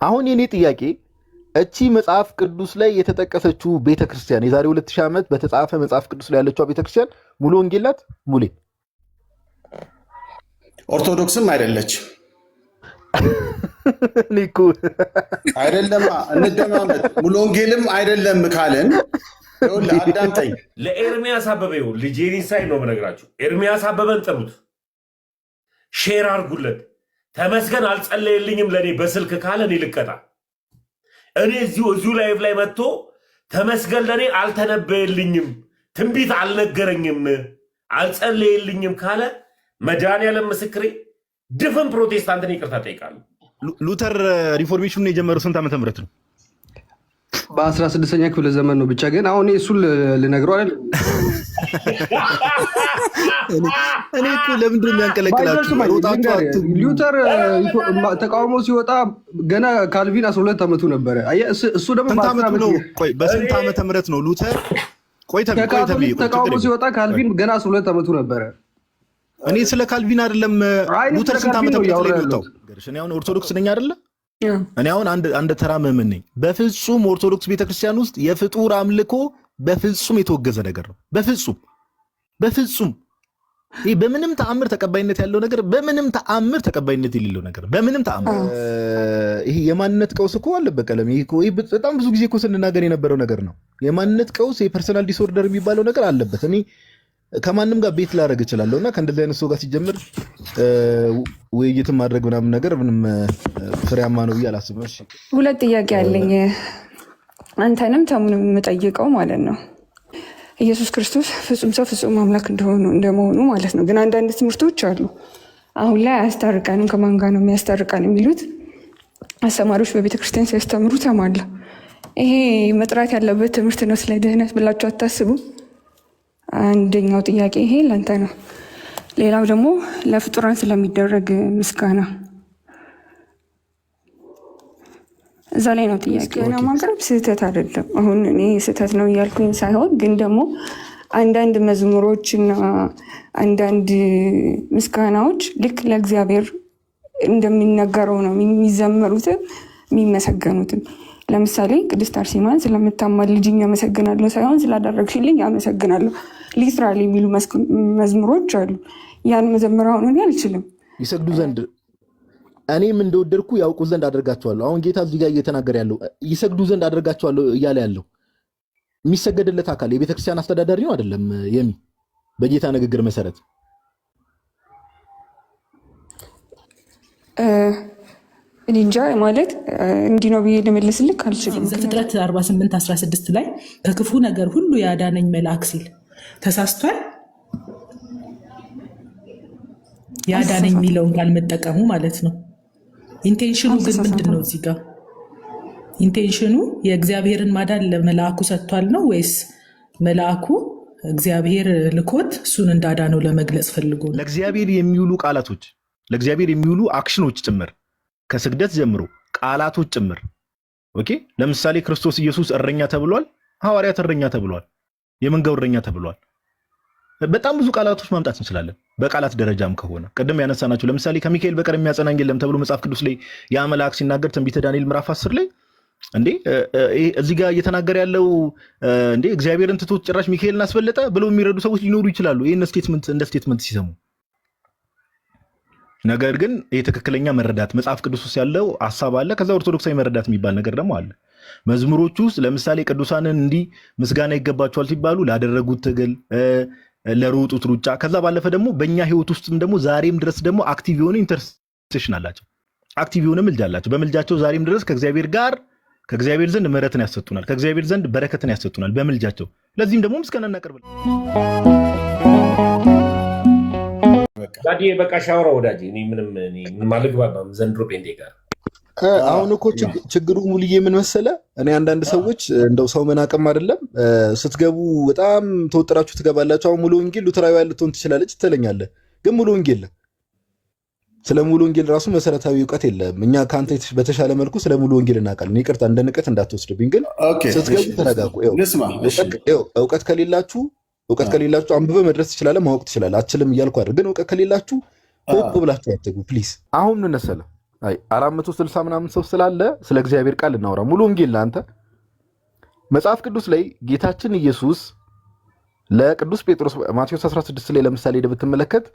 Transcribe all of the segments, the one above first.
አሁን የኔ ጥያቄ እቺ መጽሐፍ ቅዱስ ላይ የተጠቀሰችው ቤተክርስቲያን የዛሬ 2000 ዓመት በተጻፈ መጽሐፍ ቅዱስ ላይ ያለችው ቤተክርስቲያን ሙሉ ወንጌል ናት? ሙሉ ኦርቶዶክስም አይደለች። ኒኩ አይደለም እንደማመጥ ሙሉ ወንጌልም አይደለም ካለን አዳምጠኝ። ለኤርሚያስ አበበው ልጄሪን ሳይ ነው የምነግራችሁ። ኤርሚያስ አበበን ጥሩት፣ ሼር አድርጉለት። ተመስገን አልጸለየልኝም ለኔ በስልክ ካለ እኔ ልቀጣ። እኔ እዚሁ ላይቭ ላይ መጥቶ ተመስገን ለኔ አልተነበየልኝም፣ ትንቢት አልነገረኝም፣ አልጸለየልኝም ካለ መድኃኒዓለም ምስክሬ ድፍን ፕሮቴስታንትን ይቅርታ ጠይቃለሁ። ሉተር ሪፎርሜሽኑን የጀመረው ስንት ዓመተ ምህረት ነው? በ16ኛ ክፍለ ዘመን ነው። ብቻ ግን አሁን እሱን ልነግረው አይደል? እኔ እኮ ለምንድን ነው የሚያንቀለቅላችሁ? ሉተር ተቃውሞ ሲወጣ ገና ካልቪን 12 ዓመቱ ነበረ። እሱ ደግሞ በስንት ዓመተ ምህረት ነው ሉተር? ተቃውሞ ሲወጣ ካልቪን ገና 12 ዓመቱ ነበረ። እኔ ስለ ካልቪን አይደለም። ሉተር ስንት ዓመተ ምህረት ላይ ወጣው? እኔ አሁን ኦርቶዶክስ ነኝ አይደለ? እኔ አሁን አንድ ተራ ምዕመን ነኝ። በፍጹም ኦርቶዶክስ ቤተክርስቲያን ውስጥ የፍጡር አምልኮ በፍጹም የተወገዘ ነገር ነው። በፍጹም ይህ በምንም ተአምር ተቀባይነት ያለው ነገር፣ በምንም ተአምር ተቀባይነት የሌለው ነገር፣ በምንም ተአምር። ይሄ የማንነት ቀውስ እኮ አለበት ቀለም። ይሄ በጣም ብዙ ጊዜ እኮ ስንናገር የነበረው ነገር ነው። የማንነት ቀውስ፣ የፐርሰናል ዲስኦርደር የሚባለው ነገር አለበት። እኔ ከማንም ጋር ቤት ላደርግ እችላለሁ እና ከእንደዚህ አይነት ሰው ጋር ሲጀምር ውይይትን ማድረግ ምናምን ነገር ምንም ፍሬያማ ነው ብዬ አላስብም። ሁለት ጥያቄ አለኝ፣ አንተንም ተሙንም የምጠይቀው ማለት ነው። ኢየሱስ ክርስቶስ ፍጹም ሰው ፍጹም አምላክ እንደመሆኑ ማለት ነው። ግን አንዳንድ ትምህርቶች አሉ አሁን ላይ አያስታርቃንም፣ ከማን ጋር ነው የሚያስታርቃን የሚሉት አስተማሪዎች በቤተክርስቲያን ሲያስተምሩ ተማለ። ይሄ መጥራት ያለበት ትምህርት ነው ስለ ድህነት ብላችሁ አታስቡ? አንደኛው ጥያቄ ይሄ ለአንተ ነው። ሌላው ደግሞ ለፍጡራን ስለሚደረግ ምስጋና እዛ ላይ ነው ጥያቄ። ማቅረብ ስህተት አይደለም። አሁን እኔ ስህተት ነው እያልኩኝ ሳይሆን ግን ደግሞ አንዳንድ መዝሙሮችና አንዳንድ ምስጋናዎች ልክ ለእግዚአብሔር እንደሚነገረው ነው የሚዘመሩትም የሚመሰገኑትም። ለምሳሌ ቅድስት አርሴማን ስለምታማልጅኝ አመሰግናለሁ ሳይሆን ስላደረግሽልኝ አመሰግናለሁ ሊትራሊ የሚሉ መዝሙሮች አሉ። ያን መዘመር አሁን እኔ አልችልም። ይሰግዱ ዘንድ እኔም እንደወደድኩ ያውቁ ዘንድ አደርጋቸዋለሁ። አሁን ጌታ እዚህ ጋር እየተናገረ ያለው ይሰግዱ ዘንድ አደርጋቸዋለሁ እያለ ያለው የሚሰገድለት አካል የቤተክርስቲያን አስተዳዳሪ ነው አይደለም? በጌታ ንግግር መሰረት እንጃ ማለት እንዲህ ነው ብዬ ልመልስልክ አልችልም። ዘፍጥረት 48:16 ላይ ከክፉ ነገር ሁሉ ያዳነኝ መልአክ ሲል ተሳስቷል። ያዳነኝ የሚለውን ቃል መጠቀሙ ማለት ነው። ኢንቴንሽኑ ግን ምንድን ነው? እዚህ ጋር ኢንቴንሽኑ የእግዚአብሔርን ማዳን ለመልአኩ ሰጥቷል ነው ወይስ መልአኩ እግዚአብሔር ልኮት እሱን እንዳዳነው ለመግለጽ ፈልጎ ነው? ለእግዚአብሔር የሚውሉ ቃላቶች፣ ለእግዚአብሔር የሚውሉ አክሽኖች ጭምር ከስግደት ጀምሮ ቃላቶች ጭምር። ኦኬ፣ ለምሳሌ ክርስቶስ ኢየሱስ እረኛ ተብሏል። ሐዋርያት እረኛ ተብሏል። የመንጋው እረኛ ተብሏል። በጣም ብዙ ቃላቶች ማምጣት እንችላለን። በቃላት ደረጃም ከሆነ ቅድም ያነሳናቸው ለምሳሌ ከሚካኤል በቀር የሚያጸናኝ የለም ተብሎ መጽሐፍ ቅዱስ ላይ ያ መልአክ ሲናገር ትንቢተ ዳንኤል ምዕራፍ 10 ላይ እዚህ ጋር እየተናገረ ያለው እግዚአብሔርን ትቶ ጭራሽ ሚካኤልን አስበለጠ ብለው የሚረዱ ሰዎች ሊኖሩ ይችላሉ፣ ይህን ስቴትመንት እንደ ስቴትመንት ሲሰሙ። ነገር ግን ይህ ትክክለኛ መረዳት መጽሐፍ ቅዱስ ውስጥ ያለው ሐሳብ አለ። ከዛ ኦርቶዶክሳዊ መረዳት የሚባል ነገር ደግሞ አለ። መዝሙሮቹ ውስጥ ለምሳሌ ቅዱሳንን እንዲህ ምስጋና ይገባቸዋል ሲባሉ ላደረጉት ትግል፣ ለሮጡት ሩጫ፣ ከዛ ባለፈ ደግሞ በእኛ ህይወት ውስጥም ደግሞ ዛሬም ድረስ ደግሞ አክቲቭ የሆነ ኢንተርሴሽን አላቸው፣ አክቲቭ የሆነ ምልጃ አላቸው። በምልጃቸው ዛሬም ድረስ ከእግዚአብሔር ዘንድ ምሕረትን ያሰጡናል፣ ከእግዚአብሔር ዘንድ በረከትን ያሰጡናል በምልጃቸው። ለዚህም ደግሞ ምስጋና እናቀርባለን። ዳዲ በቃ ሻወራ ወዳጅ እኔ ምንም አልግባባም ዘንድሮ ጴንጤ ጋር። አሁን እኮ ችግሩ ሙልዬ ምን መሰለ፣ እኔ አንዳንድ ሰዎች እንደው ሰው መናቅም አይደለም ስትገቡ በጣም ተወጥራችሁ ትገባላችሁ። አሁን ሙሉ ወንጌል ሉተራዊ ልትሆን ትችላለች ትለኛለህ፣ ግን ሙሉ ወንጌል ስለ ሙሉ ወንጌል ራሱ መሰረታዊ እውቀት የለም። እኛ ከአንተ በተሻለ መልኩ ስለ ሙሉ ወንጌል እናውቃለን። ይቅርታ እንደ ንቀት እንዳትወስድብኝ፣ ግን ስትገቡ ተረጋጉ። እውቀት ከሌላችሁ አንብበ መድረስ ትችላለህ፣ ማወቅ ትችላለህ። አችልም እያልኩ አይደል፣ ግን እውቀት ከሌላችሁ ሆፕ ብላችሁ አትግቡ ፕሊዝ። አሁን ምን መሰለህ አይ 460 ምናምን ሰው ስላለ ስለ እግዚአብሔር ቃል እናወራ። ሙሉ ወንጌል ለአንተ መጽሐፍ ቅዱስ ላይ ጌታችን ኢየሱስ ለቅዱስ ጴጥሮስ ማቴዎስ 16 ላይ ለምሳሌ ብትመለከት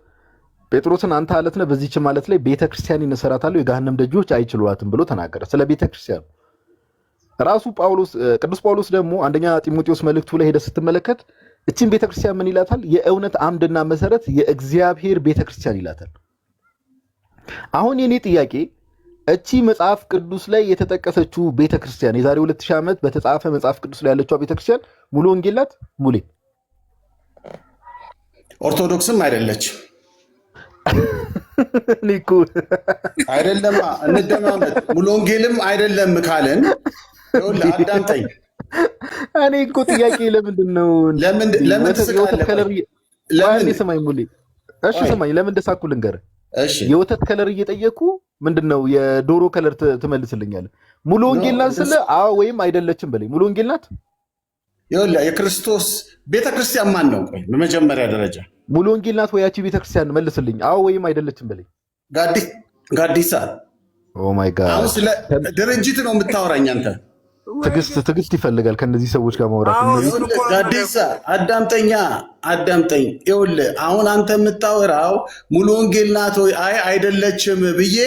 ጴጥሮስን አንተ አለት ነህ፣ በዚህች ማለት ላይ ቤተክርስቲያንን እሰራታለሁ የገሃነም ደጆች አይችሏትም ብሎ ተናገረ። ስለ ቤተክርስቲያን ራሱ ቅዱስ ጳውሎስ ደግሞ አንደኛ ጢሞቴዎስ መልእክቱ ላይ ሄደ ስትመለከት እቺን ቤተክርስቲያን ምን ይላታል? የእውነት አምድና መሰረት የእግዚአብሔር ቤተክርስቲያን ይላታል። አሁን የኔ ጥያቄ እቺ መጽሐፍ ቅዱስ ላይ የተጠቀሰችው ቤተክርስቲያን የዛሬ 2000 ዓመት በተጻፈ መጽሐፍ ቅዱስ ላይ ያለችው ቤተክርስቲያን ሙሉ ወንጌል ናት? ሙሌ ኦርቶዶክስም አይደለች። ኒኩ አይደለማ፣ እንደማመጥ ሙሉ ወንጌልም አይደለም ካልን ይኸውልህ አዳምጠኝ። እኔ እኮ ጥያቄ ለምንድን ነው ለምን ስማኝ ሙሌ፣ እሺ ስማኝ፣ ለምን እንደሳኩ ልንገርህ። የወተት ከለር እየጠየኩ ምንድነው የዶሮ ከለር ትመልስልኛለህ? ሙሉ ወንጌል ናት ስለ አዎ ወይም አይደለችም በለኝ። ሙሉ ወንጌል ናት? ይኸውልህ የክርስቶስ ቤተክርስቲያን ማን ነው? ቆይ በመጀመሪያ ደረጃ ሙሉ ወንጌል ናት ወይ ያቺ ቤተክርስቲያን? መልስልኝ፣ አዎ ወይም አይደለችም በለኝ። ጋዲሳ ኦ ማይ ጋድ፣ አሁን ስለ ድርጅት ነው የምታወራኝ አንተ። ትዕግስት ይፈልጋል ከነዚህ ሰዎች ጋር ማውራት። ጋዲሳ አዳምጠኝ። ይኸውልህ አሁን አንተ የምታወራው ሙሉ ወንጌል ናት ወይ አይ አይደለችም ብዬ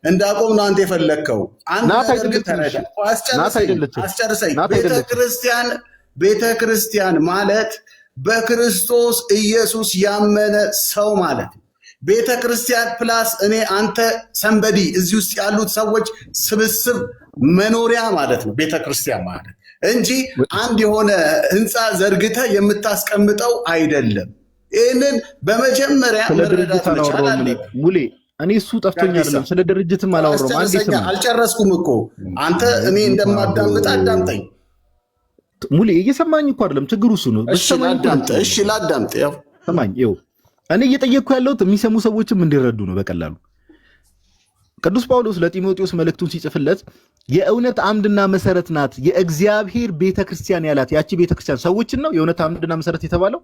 እንዳቆም ነው አንተ የፈለግከው። አስጨርሰኝ። ቤተክርስቲያን ማለት በክርስቶስ ኢየሱስ ያመነ ሰው ማለት ነው። ቤተክርስቲያን ፕላስ እኔ አንተ ሰንበዲ እዚህ ውስጥ ያሉት ሰዎች ስብስብ መኖሪያ ማለት ነው ቤተክርስቲያን ማለት እንጂ አንድ የሆነ ህንፃ ዘርግተ የምታስቀምጠው አይደለም። ይህንን በመጀመሪያ መረዳት መቻል አለብን። ሙሌ እኔ እሱ ጠፍቶኝ አይደለም፣ ስለ ድርጅትም አላወራሁም። አንዴ ስማ፣ አልጨረስኩም እኮ አንተ እኔ እንደማዳምጥ አዳምጠኝ። ሙሌ እየሰማኝ እኮ አይደለም፣ ችግሩ እሱ ነው። እሺ ላዳምጥ። ያው ሰማኝ። ይኸው እኔ እየጠየቅኩ ያለሁት የሚሰሙ ሰዎችም እንዲረዱ ነው በቀላሉ። ቅዱስ ጳውሎስ ለጢሞቴዎስ መልእክቱን ሲጽፍለት የእውነት አምድና መሰረት ናት የእግዚአብሔር ቤተክርስቲያን ያላት ያቺ ቤተክርስቲያን ሰዎችን ነው የእውነት አምድና መሰረት የተባለው።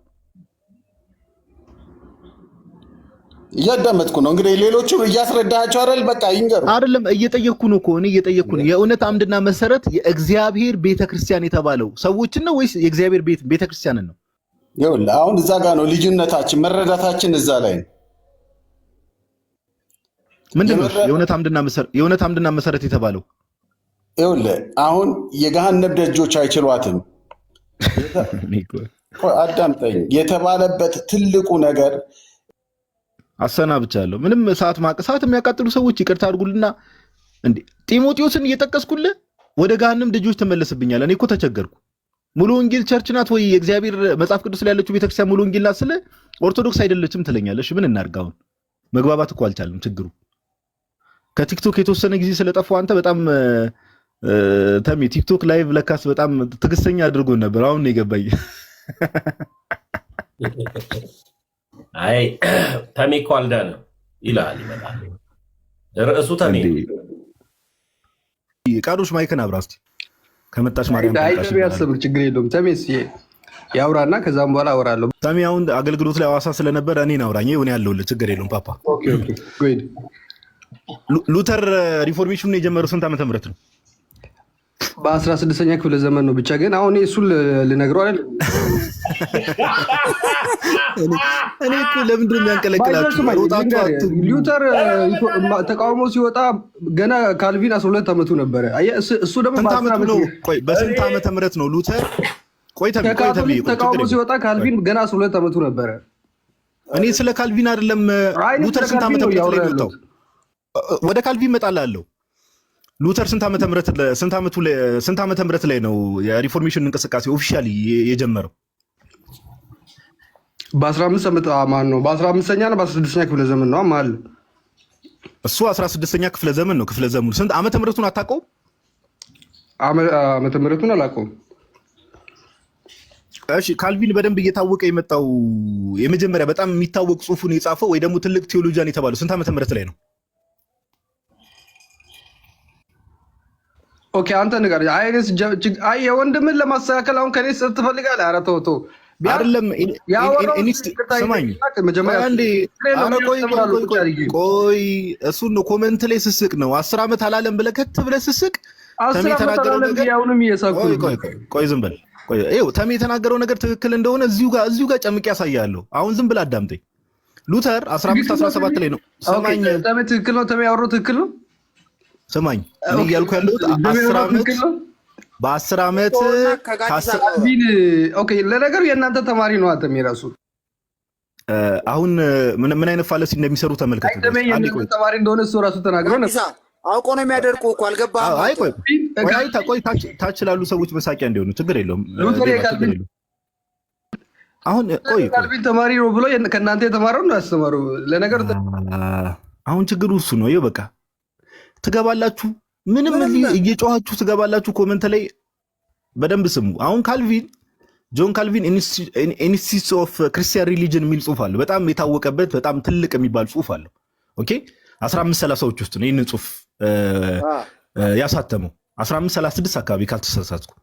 እያዳመጥኩ ነው እንግዲህ ሌሎቹም እያስረዳቸው አይደል? በቃ ይንገሩ። አይደለም እየጠየቅኩ ነው እኮ እኔ እየጠየቅኩ ነው። የእውነት አምድና መሰረት የእግዚአብሔር ቤተክርስቲያን የተባለው ሰዎችን ነው ወይስ የእግዚአብሔር ቤተክርስቲያንን ነው? ይኸውልህ አሁን እዛ ጋር ነው ልዩነታችን፣ መረዳታችን እዛ ላይ ነው። ምንድን ነው የእውነት አምድና መሰረት የተባለው? ይኸውልህ አሁን የገሃነም ደጆች አይችሏትም አዳምጠኝ የተባለበት ትልቁ ነገር አሰናብቻለሁ። ምንም ሰዓት የሚያቃጥሉ ሰዎች ይቅርታ አድርጉልና እንዴ ጢሞቴዎስን እየጠቀስኩልህ ወደ ገሃነም ደጆች ተመለስብኛል። እኔ እኮ ተቸገርኩ። ሙሉ ወንጌል ቸርች ናት ወይ የእግዚአብሔር መጽሐፍ ቅዱስ ላይ ያለችው ቤተክርስቲያን ሙሉ ወንጌል ናት ስለ ኦርቶዶክስ አይደለችም ትለኛለሽ። ምን እናድርግ? አሁን መግባባት እኮ አልቻልም። ችግሩ ከቲክቶክ የተወሰነ ጊዜ ስለጠፋው አንተ በጣም ተሜ ቲክቶክ ላይቭ ለካስ በጣም ትዕግስተኛ አድርጎን ነበር። አሁን ነው የገባኝ። አይ ተሜ እኮ አልዳነም ይላል ይመጣል። ርዕሱ ተሜ ቃዶች ማይከን አብራ እስኪ ከመጣች ማርያም ያስብ ችግር የለውም። ተሜስ ያውራና ከዛም በኋላ አወራለሁ። ተሜ አሁን አገልግሎት ላይ ሐዋሳ ስለነበረ እኔን አውራኝ ሆነ ያለውልህ ችግር የለውም ፓፓ። ሉተር ሪፎርሜሽኑን የጀመረው ስንት ዓመተ ምህረት ነው? በ16ኛ ክፍለ ዘመን ነው። ብቻ ግን አሁን እሱን ልነግረው አይደል? እኔ እኮ ለምንድን ነው የሚያንቀለቅላችሁ? ሉተር ተቃውሞ ሲወጣ ገና ካልቪን 12 ዓመቱ ነበረ። እሱ ደግሞ በስንት ዓመተ ምህረት ነው ሉተር? ተቃውሞ ሲወጣ ካልቪን ገና 12 ዓመቱ ነበረ። እኔ ስለ ካልቪን አይደለም። ሉተር ስንት ዓመተ ምህረት ላይ ነው? ወደ ካልቪን እመጣልሃለሁ። ሉተር ስንት ዓመተ ምህረት ላይ ነው የሪፎርሜሽን እንቅስቃሴ ኦፊሻሊ የጀመረው? በ15 ዓመት ማን ነው? በ15ኛ እና በ16ኛ ክፍለ ዘመን ነው ማለት ነው። እሱ 16ኛ ክፍለ ዘመን ነው። ክፍለ ዘመኑ ስንት ዓመተ ምህረቱን አታውቀውም? ዓመተ ምህረቱን አላውቀውም። እሺ ካልቪን በደንብ እየታወቀ የመጣው የመጀመሪያ በጣም የሚታወቅ ጽሑፉን የጻፈው ወይ ደግሞ ትልቅ ቴዎሎጂያን የተባለው ስንት ዓመተ ምህረት ላይ ነው? ኦኬ አንተ ንገር። የወንድምን ለማስተካከል አሁን ከኔ ትፈልጋለህ? ኧረ ተው ተው። አይደለም ስማኝ ቆይ እሱን ነው ኮመንት ላይ ስስቅ ነው 10 ዓመት አላለም ብለህ ከት ብለህ ስስቅ ተሜ የተናገረው ነገር ቆይ ዝም በል ተሜ የተናገረው ነገር ትክክል እንደሆነ እዚሁ ጋር ጨምቄ ያሳያለሁ። አሁን ዝም ብለህ አዳምጠኝ። ሉተር 15:17 ላይ ነው ሰማኝ። ተሜ ትክክል ነው። ተሜ ያወራው ትክክል ነው። ሰማኝ እኔ እያልኩ ያለሁት 10 ዓመት በ10 ዓመት ለነገሩ የእናንተ ተማሪ ነው። ተሜ ራሱ አሁን ምን አይነት ፋለሲ እንደሚሰሩ ተመልከቱ። ተማሪ እንደሆነ እሱ ራሱ ተናግረው ነበር። አውቆ ነው የሚያደርቁ እኮ አልገባህም? ቆይ ታች ላሉ ሰዎች መሳቂያ እንዲሆኑ ችግር የለውም። አሁን ካልቪን ተማሪ ነው ብሎ ከእናንተ የተማረው ነው ያስተማሩ። ለነገሩ አሁን ችግሩ እሱ ነው። ይኸው በቃ ትገባላችሁ፣ ምንም እየጮኋችሁ ትገባላችሁ። ኮመንት ላይ በደንብ ስሙ። አሁን ጆን ካልቪን ኢንስቲትዩት ኦፍ ክርስቲያን ሪሊጅን የሚል ጽሁፍ አለ። በጣም የታወቀበት በጣም ትልቅ የሚባል ጽሁፍ አለው። ኦኬ 1530ዎች ውስጥ ነው ይህንን ጽሁፍ ያሳተመው 1536 አካባቢ ካልተሳሳትኩ።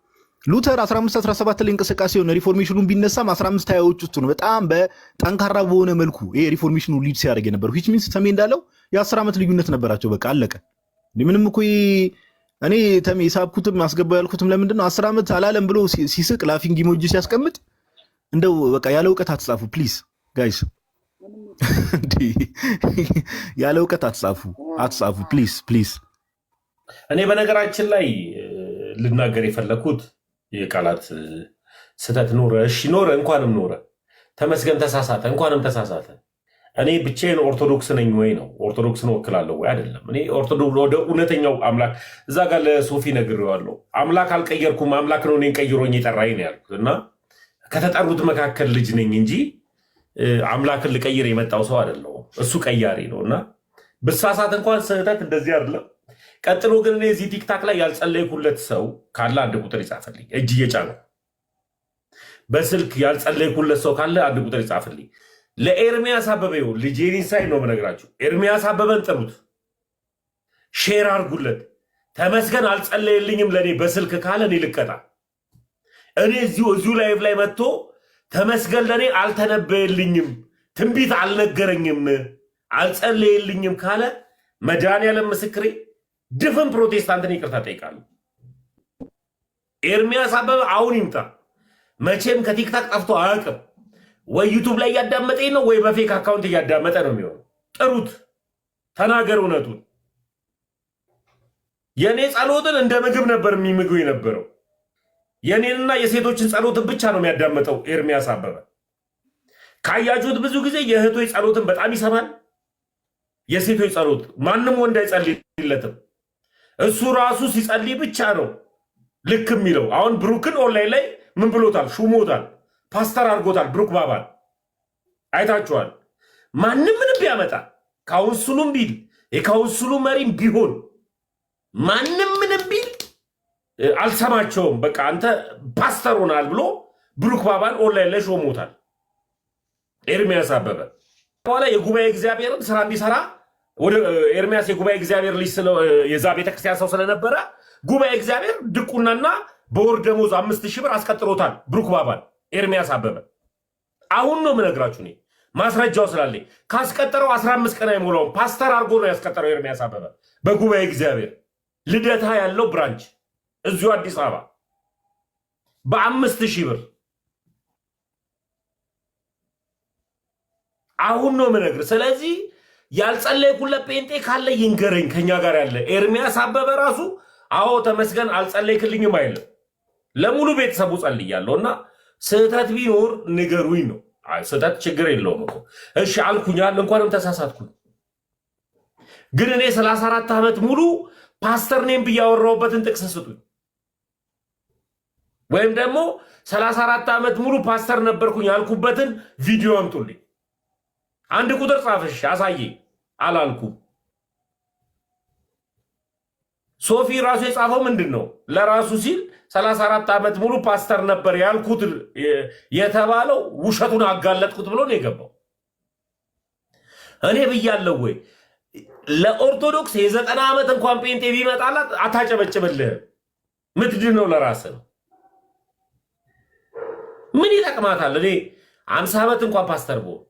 ሉተር 1517 ላይ እንቅስቃሴውን ሪፎርሜሽኑን ቢነሳም 1520ዎች ውስጥ ነው በጣም በጠንካራ በሆነ መልኩ ይሄ ሪፎርሜሽኑ ሊድ ሲያደርግ የነበረው። ዊች ሚንስ ተሜ እንዳለው የ10 ዓመት ልዩነት ነበራቸው። በቃ አለቀ። ምንም እኮ እኔ ተሜ ሳብኩትም አስገባው ያልኩትም ለምንድን ነው 10 ዓመት አላለም ብሎ ሲስቅ ላፊንግ ኢሞጂ ሲያስቀምጥ እንደው በቃ ያለ እውቀት አትጻፉ ፕሊዝ ጋይስ። ያለ እውቀት አትጻፉ ፕሊዝ። እኔ በነገራችን ላይ ልናገር የፈለኩት የቃላት ስህተት ኖረ፣ እሺ ኖረ፣ እንኳንም ኖረ፣ ተመስገን፣ ተሳሳተ፣ እንኳንም ተሳሳተ። እኔ ብቻዬን ኦርቶዶክስ ነኝ ወይ ነው? ኦርቶዶክስን ወክላለሁ ወይ? አይደለም። እኔ ኦርቶዶክስ ወደ እውነተኛው አምላክ እዛ ጋር ለሶፊ ነግሬዋለሁ። አምላክ አልቀየርኩም፣ አምላክ ነው እኔን ቀይሮኝ የጠራኝ ነው ያልኩት። እና ከተጠሩት መካከል ልጅ ነኝ እንጂ አምላክን ልቀይር የመጣው ሰው አይደለሁም። እሱ ቀያሪ ነው። እና ብሳሳት እንኳን ስህተት እንደዚህ አይደለም። ቀጥሎ ግን እኔ እዚህ ቲክታክ ላይ ያልጸለይኩለት ሰው ካለ አንድ ቁጥር ይጻፈልኝ። እጅ እየጫኑ በስልክ ያልጸለይኩለት ሰው ካለ አንድ ቁጥር ይጻፍልኝ። ለኤርሚያስ አበበ ይሁን ልጄን ሳይ ነው የምነግራችሁ። ኤርሚያስ አበበን ጥሩት፣ ሼር አርጉለት። ተመስገን አልጸለየልኝም ለእኔ በስልክ ካለ እኔ ልቀጣ። እኔ እዚሁ ላይቭ ላይ መጥቶ ተመስገን ለእኔ አልተነበየልኝም፣ ትንቢት አልነገረኝም፣ አልጸለየልኝም ካለ መድኃኒዓለም ምስክሬ ድፍን ፕሮቴስታንትን ይቅርታ ጠይቃለሁ። ኤርሚያስ አበበ አሁን ይምጣ። መቼም ከቲክታክ ጠፍቶ አያውቅም። ወይ ዩቱብ ላይ እያዳመጠኝ ነው ወይ በፌክ አካውንት እያዳመጠ ነው የሚሆነው። ጥሩት፣ ተናገር እውነቱን። የእኔ ጸሎትን እንደ ምግብ ነበር የሚምገው የነበረው። የእኔንና የሴቶችን ጸሎትን ብቻ ነው የሚያዳመጠው ኤርሚያስ አበበ። ካያችሁት ብዙ ጊዜ የእህቶች ጸሎትን በጣም ይሰማል። የሴቶች ጸሎት ማንም ወንድ አይጸልይለትም። እሱ ራሱ ሲጸልይ ብቻ ነው ልክ የሚለው። አሁን ብሩክን ኦንላይን ላይ ምን ብሎታል? ሹሞታል፣ ፓስተር አድርጎታል። ብሩክ ባባል አይታችኋል። ማንም ምንም ቢያመጣ ካውንስሉም ቢል የካውንስሉ መሪም ቢሆን ማንም ምንም ቢል አልሰማቸውም። በቃ አንተ ፓስተር ሆናል ብሎ ብሩክ ባባል ኦንላይን ላይ ሾሞታል ኤርሚያስ አበበ። በኋላ የጉባኤ እግዚአብሔርን ስራ እንዲሰራ ወደ ኤርሚያስ የጉባኤ እግዚአብሔር ልጅ የዛ ቤተክርስቲያን ሰው ስለነበረ ጉባኤ እግዚአብሔር ድቁናና በወር ደሞዝ 5000 ብር አስቀጥሮታል ብሩክ ባባል ኤርሚያስ አበበ። አሁን ነው የምነግራችሁ እኔ ማስረጃው ስላለኝ። ካስቀጠረው 15 ቀን አይሞላውም። ፓስተር አድርጎ ነው ያስቀጠረው ኤርሚያስ አበበ በጉባኤ እግዚአብሔር ልደታ ያለው ብራንች እዚሁ አዲስ አበባ በ5000 ብር። አሁን ነው የምነግርህ። ስለዚህ ያልጸለይኩለት ጴንጤ ካለ ይንገረኝ። ከኛ ጋር ያለ ኤርሚያስ አበበ ራሱ አዎ ተመስገን አልጸለይክልኝም አይልም። ለሙሉ ቤተሰቡ ጸልያለሁ እና ስህተት ቢኖር ንገሩኝ ነው። ስህተት ችግር የለውም እኮ እሺ አልኩኛል፣ እንኳንም ተሳሳትኩኝ። ግን እኔ 34 ዓመት ሙሉ ፓስተር ኔም ብያወራሁበትን ጥቅስ ስጡኝ። ወይም ደግሞ 34 ዓመት ሙሉ ፓስተር ነበርኩኝ ያልኩበትን ቪዲዮ አምጡልኝ። አንድ ቁጥር ጻፍሽ አሳየ። አላልኩም። ሶፊ ራሱ የጻፈው ምንድን ነው? ለራሱ ሲል 34 ዓመት ሙሉ ፓስተር ነበር ያልኩት የተባለው ውሸቱን አጋለጥኩት ብሎ ነው የገባው። እኔ ብያለሁ ወይ? ለኦርቶዶክስ የ90 ዓመት እንኳን ጴንጤ ቢመጣላት አታጨበጭብልህ። ምትድን ነው ለራስህ ነው። ምን ይጠቅማታል? እኔ 50 ዓመት እንኳን ፓስተር ብሆን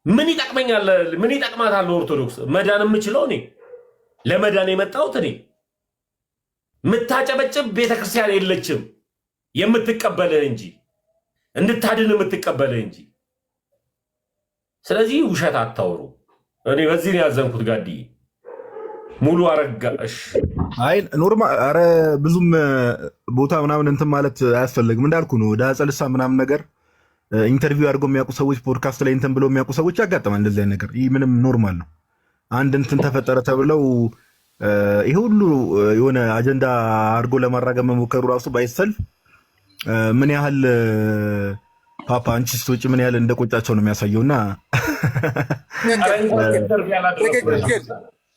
ምን ይጠቅመኛል? ምን ይጠቅማታል? ኦርቶዶክስ መዳን የምችለው እኔ ለመዳን የመጣሁት እኔ። የምታጨበጭብ ቤተክርስቲያን የለችም የምትቀበልህ እንጂ እንድታድን የምትቀበልህ እንጂ። ስለዚህ ውሸት አታውሩ። እኔ በዚህ ነው ያዘንኩት። ጋዲ ሙሉ አረጋሽ አይ ኖርማል። አረ ብዙም ቦታ ምናምን እንትን ማለት አያስፈልግም። እንዳልኩ ነው ዳጸ ልሳን ምናምን ነገር ኢንተርቪው አድርገው የሚያውቁ ሰዎች ፖድካስት ላይ እንትን ብለው የሚያውቁ ሰዎች ያጋጥማል እንደዚህ አይነት ነገር። ይህ ምንም ኖርማል ነው። አንድ እንትን ተፈጠረ ተብለው ይሄ ሁሉ የሆነ አጀንዳ አድርጎ ለማራገም መሞከሩ ራሱ ባይሰልፍ ምን ያህል ፓፓ አንቺ ስትወጪ ምን ያህል እንደቆጫቸው ነው የሚያሳየውና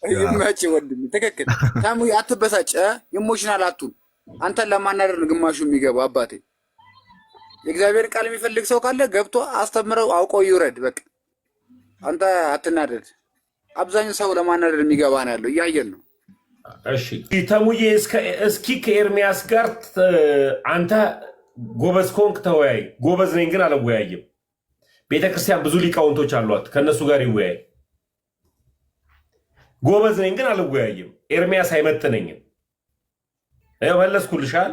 ይመች ወንድም ትክክል። ታሙ አትበሳጭ፣ ኢሞሽናል አትሁን። አንተን ለማናደር ነው ግማሹ የሚገባው። አባቴ የእግዚአብሔር ቃል የሚፈልግ ሰው ካለ ገብቶ አስተምረው አውቆ ይውረድ። በቃ አንተ አትናደድ። አብዛኛው ሰው ለማናደር የሚገባ ነው ያለው፣ እያየን ነው። እሺ ተሙዬ፣ እስኪ ከኤርሚያስ ጋር አንተ ጎበዝ ኮንክ ተወያይ። ጎበዝ ነኝ ግን አልወያይም። ቤተክርስቲያን ብዙ ሊቃውንቶች አሏት፣ ከነሱ ጋር ይወያይ። ጎበዝ ነኝ ግን አልወያይም። ኤርሚያስ አይመጥነኝም። መለስኩልሻል።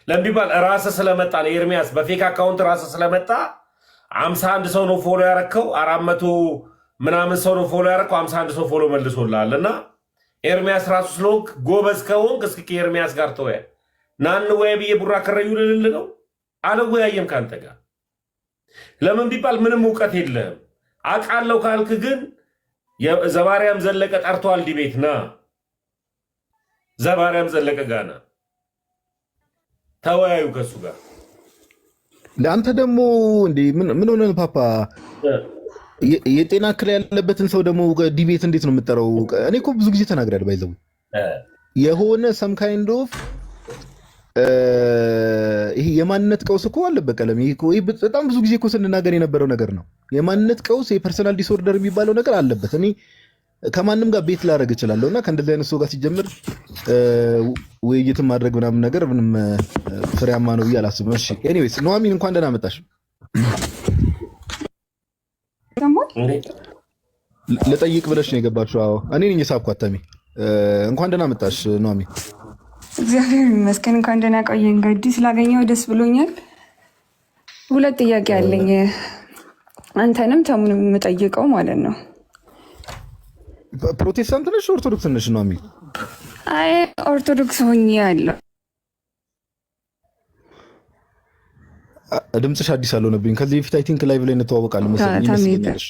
ለምቢባል ራስህ ስለመጣ ነው ኤርሚያስ፣ በፌክ አካውንት ራስህ ስለመጣ 51 ሰው ነው ፎሎ ያረከው፣ 400 ምናምን ሰው ነው ፎሎ ያረከው፣ 51 ሰው ፎሎ መልሶልሃል። እና ኤርሚያስ ራሱ ስለሆንክ ጎበዝ ከሆንክ እስኪ ከኤርሚያስ ጋር ተወያይ። ናን ወይ ብዬ ቡራ ከረዩ ልል ነው። አልወያየም ከአንተ ጋር። ለምን ቢባል ምንም እውቀት የለህም። አውቃለሁ ካልክ ግን ዘማርያም ዘለቀ ጠርቷል ዲቤት ና፣ ዘማርያም ዘለቀ ጋና ተወያዩ ከሱ ጋር። ለአንተ ደግሞ እንዴ ምን ሆነ ፓፓ? የጤና እክል ያለበትን ሰው ደግሞ ዲቤት እንዴት ነው የምጠራው? እኔ እኮ ብዙ ጊዜ ተናግሬያለሁ። ባይዘው የሆነ ሰም ካይንድ ኦፍ ይሄ የማንነት ቀውስ እኮ አለበት ቀለም። ይሄ በጣም ብዙ ጊዜ እኮ ስንናገር የነበረው ነገር ነው። የማንነት ቀውስ የፐርሰናል ዲስኦርደር የሚባለው ነገር አለበት። እኔ ከማንም ጋር ቤት ላደርግ እችላለሁ እና ከእንደዚህ አይነት ሰው ጋር ሲጀምር ውይይትን ማድረግ ምናምን ነገር ምንም ፍሬያማ ነው ብዬ አላስብም። እሺ ኤኒዌይስ ኑሐሚን እንኳን ደህና መጣሽ። ልጠይቅ ብለሽ ነው የገባችው? አዎ እኔ ነኝ የሳብኳት። ተሚ እንኳን ደህና መጣሽ ኑሐሚን። እግዚአብሔር ይመስገን። እንኳን ደህና ቆየን። ጋዲ ስላገኘው ደስ ብሎኛል። ሁለት ጥያቄ አለኝ፣ አንተንም ተሙንም የምጠይቀው ማለት ነው። ፕሮቴስታንት ነሽ ኦርቶዶክስ ነሽ ኑሐሚን? አይ ኦርቶዶክስ ሆኜ ያለው ድምፅሽ አዲስ አልሆነብኝ። ከዚህ በፊት አይ ቲንክ ላይቭ ላይ እንተዋወቃለን መሰለኝ ይመስለኛል።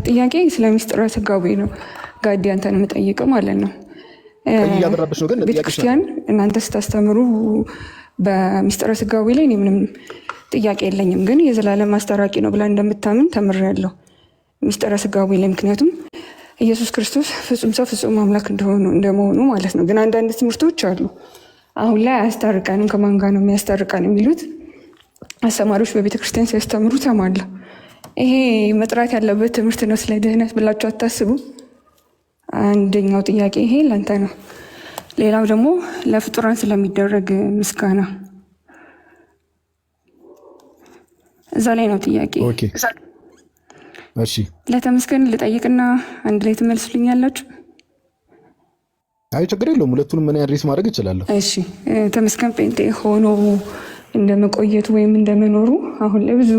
ጥያቄ ስለ ምስጢረ ሥጋዌ ነው ጋዲ፣ አንተን የምጠይቀው ማለት ነው። እያበራበሽ ነው ግን ቤተክርስቲያን እናንተ ስታስተምሩ በምስጢረ ሥጋዌ ላይ እኔ ምንም ጥያቄ የለኝም፣ ግን የዘላለም አስታራቂ ነው ብላ እንደምታምን ተምሬያለሁ ምስጢረ ሥጋዌ ላይ። ምክንያቱም ኢየሱስ ክርስቶስ ፍጹም ሰው ፍጹም አምላክ እንደመሆኑ ማለት ነው። ግን አንዳንድ ትምህርቶች አሉ አሁን ላይ አያስታርቀንም፣ ከማን ጋር ነው የሚያስታርቀን የሚሉት አስተማሪዎች በቤተክርስቲያን ሲያስተምሩ ተማለሁ። ይሄ መጥራት ያለበት ትምህርት ነው ስለ ድህነት ብላችሁ አታስቡ? አንደኛው ጥያቄ ይሄ ለአንተ ነው። ሌላው ደግሞ ለፍጡራን ስለሚደረግ ምስጋና እዛ ላይ ነው ጥያቄ። እሺ ለተመስገን ልጠይቅና አንድ ላይ ትመልሱልኛላችሁ? አይ ችግር የለውም፣ ሁለቱንም ምን አድሬስ ማድረግ እችላለሁ። እሺ ተመስገን ጴንጤ ሆኖ እንደመቆየቱ ወይም እንደመኖሩ አሁን ላይ ብዙ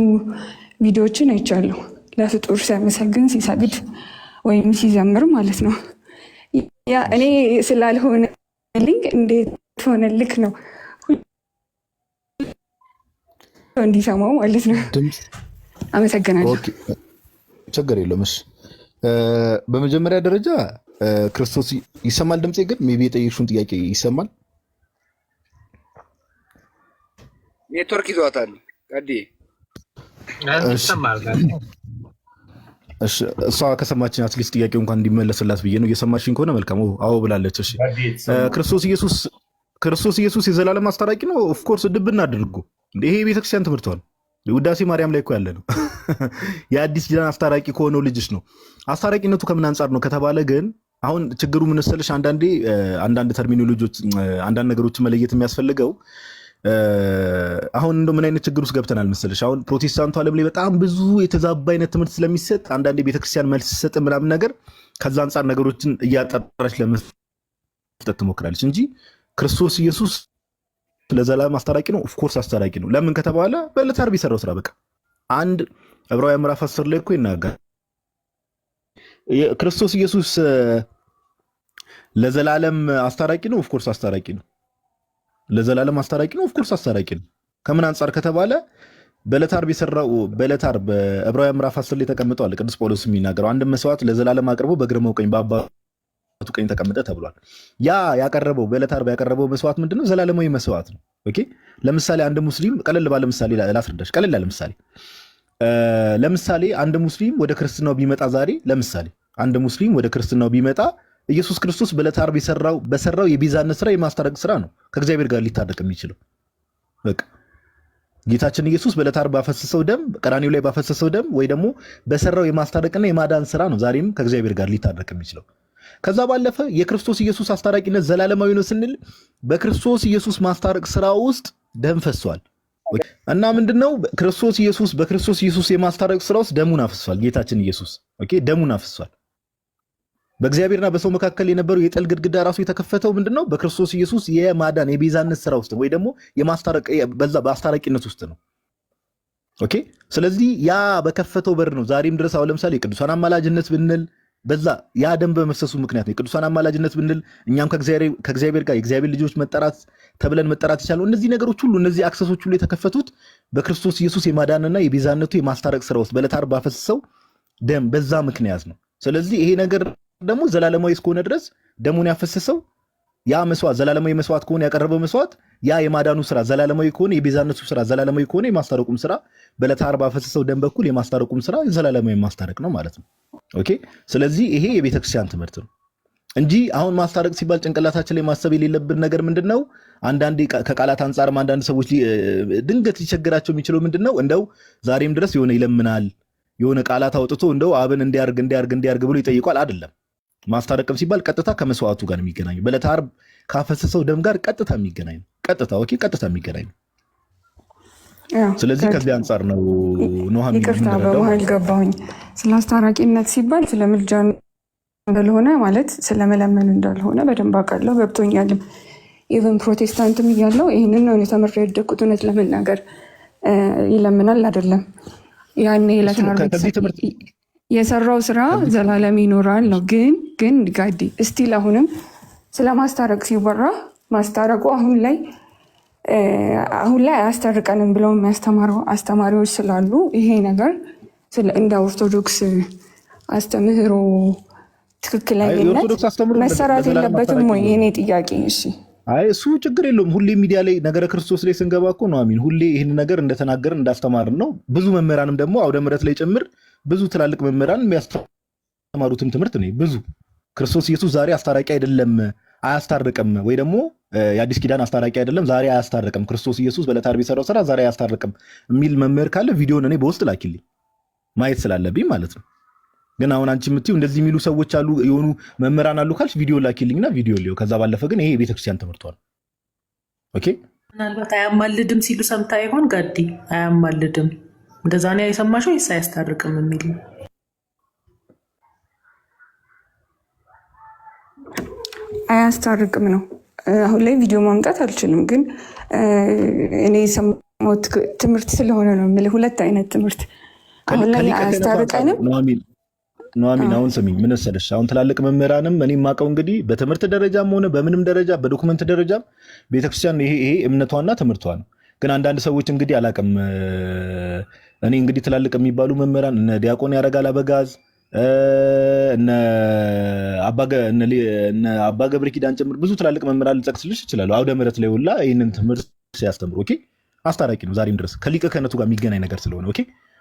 ቪዲዮዎችን አይቻለሁ። ለፍጡር ሲያመሰግን ሲሰግድ ወይም ሲዘምር ማለት ነው። ያ እኔ ስላልሆነልኝ እንዴት ሆነልክ ነው እንዲሰማው ማለት ነው። አመሰግናለሁ። ችግር የለውም። እሺ በመጀመሪያ ደረጃ ክርስቶስ ይሰማል ድምፄ? ግን ሜቢ የጠየቅሽውን ጥያቄ ይሰማል? ኔትወርክ ይዟታል ቀዲ እሷ ከሰማችን አትሊስት ጥያቄው እንኳን እንዲመለስላት ብዬ ነው። እየሰማችን ከሆነ መልካም። አዎ ብላለች። እሺ ክርስቶስ ኢየሱስ የዘላለም አስታራቂ ነው። ኦፍኮርስ ድብ እናድርጉ። ይሄ የቤተክርስቲያን ትምህርት ነው። ውዳሴ ማርያም ላይ እኮ ያለ ነው። የአዲስ ኪዳን አስታራቂ ከሆነው ልጅሽ ነው። አስታራቂነቱ ከምን አንጻር ነው ከተባለ ግን አሁን ችግሩ ምን መሰለሽ፣ አንዳንዴ አንዳንድ ተርሚኖሎጂዎች አንዳንድ ነገሮችን መለየት የሚያስፈልገው አሁን እንደው ምን አይነት ችግር ውስጥ ገብተናል መሰለሽ? አሁን ፕሮቴስታንቱ ዓለም ላይ በጣም ብዙ የተዛባ አይነት ትምህርት ስለሚሰጥ አንዳንዴ ቤተክርስቲያን መልስ ሲሰጥ ምናምን ነገር ከዛ አንጻር ነገሮችን እያጠራች ለመስጠት ትሞክራለች እንጂ ክርስቶስ ኢየሱስ ለዘላለም አስታራቂ ነው። ኦፍኮርስ አስታራቂ ነው። ለምን ከተባለ በዕለተ ዓርብ የሰራው ስራ በቃ አንድ ዕብራውያን ምዕራፍ 10 ላይ እኮ ይናገራል። ክርስቶስ ኢየሱስ ለዘላለም አስታራቂ ነው። ኦፍኮርስ አስታራቂ ነው። ለዘላለም አስታራቂ ነው። ኦፍኮርስ አስታራቂ ነው። ከምን አንጻር ከተባለ በዕለተ ዓርብ የሰራው በዕለተ ዓርብ በዕብራውያን ምዕራፍ 10 ላይ ተቀምጧል። ቅዱስ ጳውሎስ የሚናገረው አንድ መስዋዕት ለዘላለም አቅርቦ በግርማው ቀኝ በአባቱ ቀኝ ተቀመጠ ተብሏል። ያ ያቀረበው በዕለተ ዓርብ ያቀረበው መስዋዕት ምንድነው? ዘላለማዊ መስዋዕት ነው። ኦኬ ለምሳሌ አንድ ሙስሊም ቀለል ባለ ምሳሌ ላስረዳሽ። ቀለል ያለ ምሳሌ ለምሳሌ አንድ ሙስሊም ወደ ክርስትናው ቢመጣ ዛሬ ለምሳሌ አንድ ሙስሊም ወደ ክርስትናው ቢመጣ ኢየሱስ ክርስቶስ በዕለተ ዓርብ በሰራው የቤዛነት ስራ የማስታረቅ ስራ ነው ከእግዚአብሔር ጋር ሊታረቅ የሚችለው። በቃ ጌታችን ኢየሱስ በዕለተ ዓርብ ባፈሰሰው ደም ቀራንዮ ላይ ባፈሰሰው ደም ወይ ደግሞ በሰራው የማስታረቅና የማዳን ስራ ነው ዛሬም ከእግዚአብሔር ጋር ሊታረቅ የሚችለው። ከዛ ባለፈ የክርስቶስ ኢየሱስ አስታራቂነት ዘላለማዊ ነው ስንል በክርስቶስ ኢየሱስ ማስታረቅ ስራ ውስጥ ደም ፈሷል እና ምንድነው በክርስቶስ ኢየሱስ የማስታረቅ ስራ ውስጥ ደሙን አፍሷል። ጌታችን ኢየሱስ ኦኬ ደሙን አፍሷል። በእግዚአብሔርና በሰው መካከል የነበረው የጥል ግድግዳ ራሱ የተከፈተው ምንድነው በክርስቶስ ኢየሱስ የማዳን የቤዛነት ስራ ውስጥ ወይ ደግሞ የማስታረቅ በዛ በአስታራቂነት ውስጥ ነው። ኦኬ ስለዚህ ያ በከፈተው በር ነው ዛሬም ድረስ አሁን ለምሳሌ የቅዱሳን አማላጅነት ብንል በዛ ያ ደም በመፍሰሱ ምክንያት ነው። የቅዱሳን አማላጅነት ብንል እኛም ከእግዚአብሔር ጋር የእግዚአብሔር ልጆች መጠራት ተብለን መጠራት ይቻላል። እነዚህ ነገሮች ሁሉ እነዚህ አክሰሶች ሁሉ የተከፈቱት በክርስቶስ ኢየሱስ የማዳንና የቤዛነቱ የማስታረቅ ስራ ውስጥ በዕለተ ዓርብ ባፈሰሰው ደም በዛ ምክንያት ነው። ስለዚህ ይሄ ነገር ደግሞ ዘላለማዊ እስከሆነ ድረስ ደሙን ያፈሰሰው ያ መስዋዕት ዘላለማዊ መስዋዕት ከሆነ ያቀረበው መስዋዕት ያ የማዳኑ ስራ ዘላለማዊ ከሆነ የቤዛነቱ ስራ ዘላለማዊ ከሆነ የማስታረቁም ስራ በዕለተ ዓርብ ባፈሰሰው ደም በኩል የማስታረቁም ስራ ዘላለማዊ ማስታረቅ ነው ማለት ነው። ኦኬ ስለዚህ ይሄ የቤተክርስቲያን ትምህርት ነው እንጂ አሁን ማስታረቅ ሲባል ጭንቅላታችን ላይ ማሰብ የሌለብን ነገር ምንድነው? አንዳንዴ ከቃላት አንጻርም አንዳንድ ሰዎች ድንገት ሊቸግራቸው የሚችለው ምንድነው? እንደው ዛሬም ድረስ የሆነ ይለምናል የሆነ ቃላት አውጥቶ እንደው አብን እንዲያርግ ብሎ ይጠይቋል። አይደለም ማስታረቅም ሲባል ቀጥታ ከመስዋዕቱ ጋር የሚገናኝ በዕለተ ዓርብ ካፈሰሰው ደም ጋር ቀጥታ የሚገናኝ ነው። ቀጥታ የሚገናኝ ነው። ስለዚህ ከዚህ አንጻር ነው ኑሐሚን ይቅርታ በመሀል ገባሁኝ። ስለ አስታራቂነት ሲባል ስለ ምልጃ እንዳልሆነ ማለት ስለመለመን እንዳልሆነ በደንብ አውቃለሁ፣ ገብቶኛልም። ኢቨን ፕሮቴስታንትም እያለው ይህንን ነው ተምሬ ያደግኩት። እውነት ለመናገር ይለምናል አይደለም ያኔ ዕለተ ዓርብ የሰራው ስራ ዘላለም ይኖራል ነው። ግን ጋዲ እስቲል አሁንም ስለ ማስታረቅ ሲወራ ማስታረቁ አሁን ላይ አያስታርቀንም ብለው የሚያስተማሩ አስተማሪዎች ስላሉ ይሄ ነገር እንደ ኦርቶዶክስ አስተምህሮ ትክክለኛነት መሰራት የለበትም ወይ? የኔ ጥያቄ። እሺ እሱ ችግር የለውም። ሁሌ ሚዲያ ላይ ነገረ ክርስቶስ ላይ ስንገባ እኮ ኑሐሚን ሁሌ ይህን ነገር እንደተናገርን እንዳስተማርን ነው። ብዙ መምህራንም ደግሞ አውደ ምሕረት ላይ ጭምር ብዙ ትላልቅ መምህራን የሚያስተማሩትም ትምህርት ነው። ብዙ ክርስቶስ ኢየሱስ ዛሬ አስታራቂ አይደለም አያስታርቅም፣ ወይ ደግሞ የአዲስ ኪዳን አስታራቂ አይደለም ዛሬ አያስታርቅም፣ ክርስቶስ ኢየሱስ በዕለተ ዓርብ የሰራው ስራ ዛሬ አያስታርቅም የሚል መምህር ካለ ቪዲዮን እኔ በውስጥ ላኪልኝ ማየት ስላለብኝ ማለት ነው። ግን አሁን አንቺ የምትይው እንደዚህ የሚሉ ሰዎች አሉ የሆኑ መምህራን አሉ ካልሽ ቪዲዮ ላኪልኝና ቪዲዮ ሊዮ። ከዛ ባለፈ ግን ይሄ የቤተክርስቲያን ትምህርቷ ነው። ኦኬ ምናልባት አያማልድም ሲሉ ሰምታ ይሆን ጋዲ? አያማልድም እንደዛ ነው የሰማሽው ወይስ አያስታርቅም የሚል ነው? አያስታርቅም ነው። አሁን ላይ ቪዲዮ ማምጣት አልችልም፣ ግን እኔ የሰማሁት ትምህርት ስለሆነ ነው የምልህ። ሁለት አይነት ትምህርት አሁን ላይ አያስታርቀንም። ኑሐሚን አሁን ስሚኝ፣ ምን መሰለሽ አሁን ትላልቅ መምህራንም እኔ የማውቀው እንግዲህ በትምህርት ደረጃም ሆነ በምንም ደረጃ በዶክመንት ደረጃም ቤተክርስቲያን ይሄ እምነቷና ትምህርቷ ነው። ግን አንዳንድ ሰዎች እንግዲህ አላውቅም፣ እኔ እንግዲህ ትላልቅ የሚባሉ መምህራን እነ ዲያቆን ያረጋል አበጋዝ እነ አባ ገብረ ኪዳን ጭምር ብዙ ትላልቅ መምህራን ልጠቅስልሽ ይችላሉ። አውደ ምሕረት ላይ ሁላ ይህንን ትምህርት ሲያስተምሩ ኦኬ አስታራቂ ነው ዛሬም ድረስ ከሊቀ ክህነቱ ጋር የሚገናኝ ነገር ስለሆነ ኦኬ